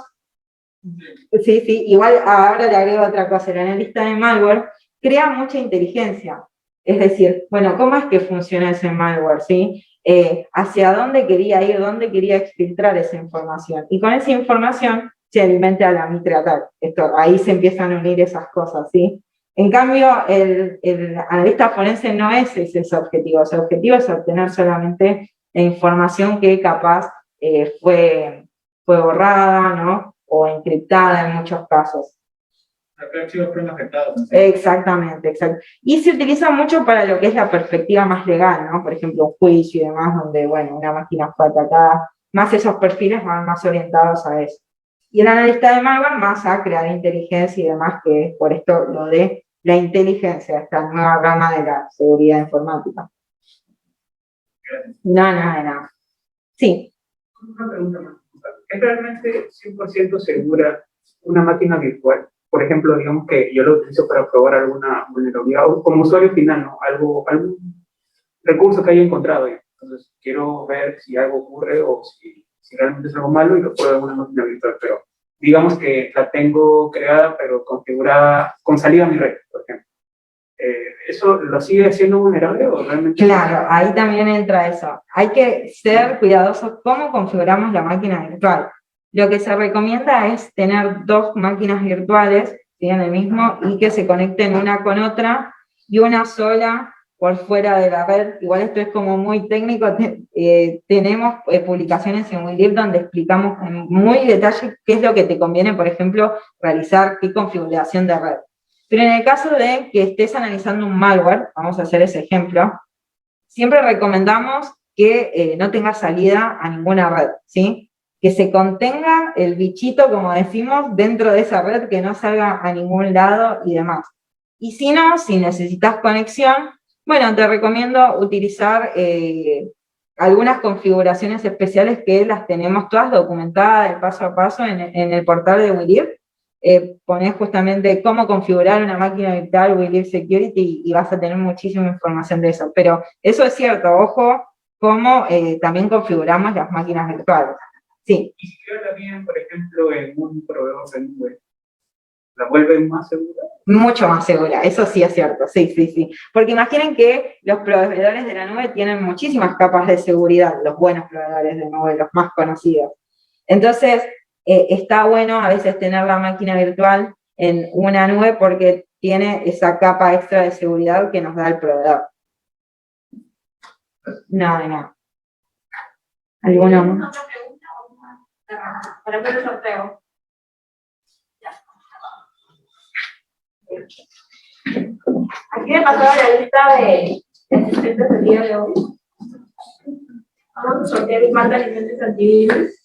[SPEAKER 2] Sí, sí, igual ahora le agrego otra cosa, el analista de malware crea mucha inteligencia, es decir, bueno, ¿cómo es que funciona ese malware, sí? ¿Hacia dónde quería ir, dónde quería exfiltrar esa información? Y con esa información se alimenta la Mitre Attack. Ahí se empiezan a unir esas cosas, ¿sí? En cambio, el analista forense no es ese su objetivo es obtener solamente la información que capaz fue borrada, ¿no? O encriptada en muchos casos.
[SPEAKER 3] Archivos fueron afectados. ¿Sí?
[SPEAKER 2] Exactamente, exacto. Y se utiliza mucho para lo que es la perspectiva más legal, ¿no? Por ejemplo, un juicio y demás, donde, bueno, una máquina fue atacada, más esos perfiles van más orientados a eso. Y el analista de malware más a crear inteligencia y demás, que es por esto lo de la inteligencia, esta nueva rama de la seguridad informática. No. Sí.
[SPEAKER 4] Una pregunta más. ¿Es realmente 100% segura una máquina virtual? Por ejemplo, digamos que yo lo utilizo para probar alguna vulnerabilidad, o como usuario final, ¿no? Algún recurso que haya encontrado. Entonces, quiero ver si algo ocurre o si realmente es algo malo y lo pruebo en una máquina virtual. Pero digamos que la tengo creada, pero configurada con salida a mi red, por ejemplo. ¿Eso lo sigue siendo vulnerable o realmente?
[SPEAKER 2] Claro, ahí también entra eso. Hay que ser cuidadosos cómo configuramos la máquina virtual. Lo que se recomienda es tener dos máquinas virtuales, ¿sí? En el mismo, y que se conecten una con otra, y una sola por fuera de la red. Igual esto es como muy técnico, tenemos publicaciones en WinLib donde explicamos en muy detalle qué es lo que te conviene, por ejemplo, realizar, qué configuración de red. Pero en el caso de que estés analizando un malware, vamos a hacer ese ejemplo, siempre recomendamos que no tenga salida a ninguna red, ¿sí? Que se contenga el bichito, como decimos, dentro de esa red, que no salga a ningún lado y demás. Y si no, si necesitas conexión, bueno, te recomiendo utilizar algunas configuraciones especiales que las tenemos todas documentadas de paso a paso en el portal de WinLib. Ponés justamente cómo configurar una máquina virtual, WinLib Security, y vas a tener muchísima información de eso. Pero eso es cierto, ojo, cómo también configuramos las máquinas virtuales. Sí.
[SPEAKER 4] Y si queda bien, por ejemplo, en un proveedor de nube, ¿la vuelve más segura?
[SPEAKER 2] Mucho más segura, eso sí es cierto, sí. Porque imaginen que los proveedores de la nube tienen muchísimas capas de seguridad, los buenos proveedores de nube, los más conocidos. Entonces, está bueno a veces tener la máquina virtual en una nube porque tiene esa capa extra de seguridad que nos da el proveedor. No. ¿Alguno más? para hacer el sorteo. Aquí me pasó la lista de asistentes del día de hoy. Vamos a sortear más de asistentes antivirus.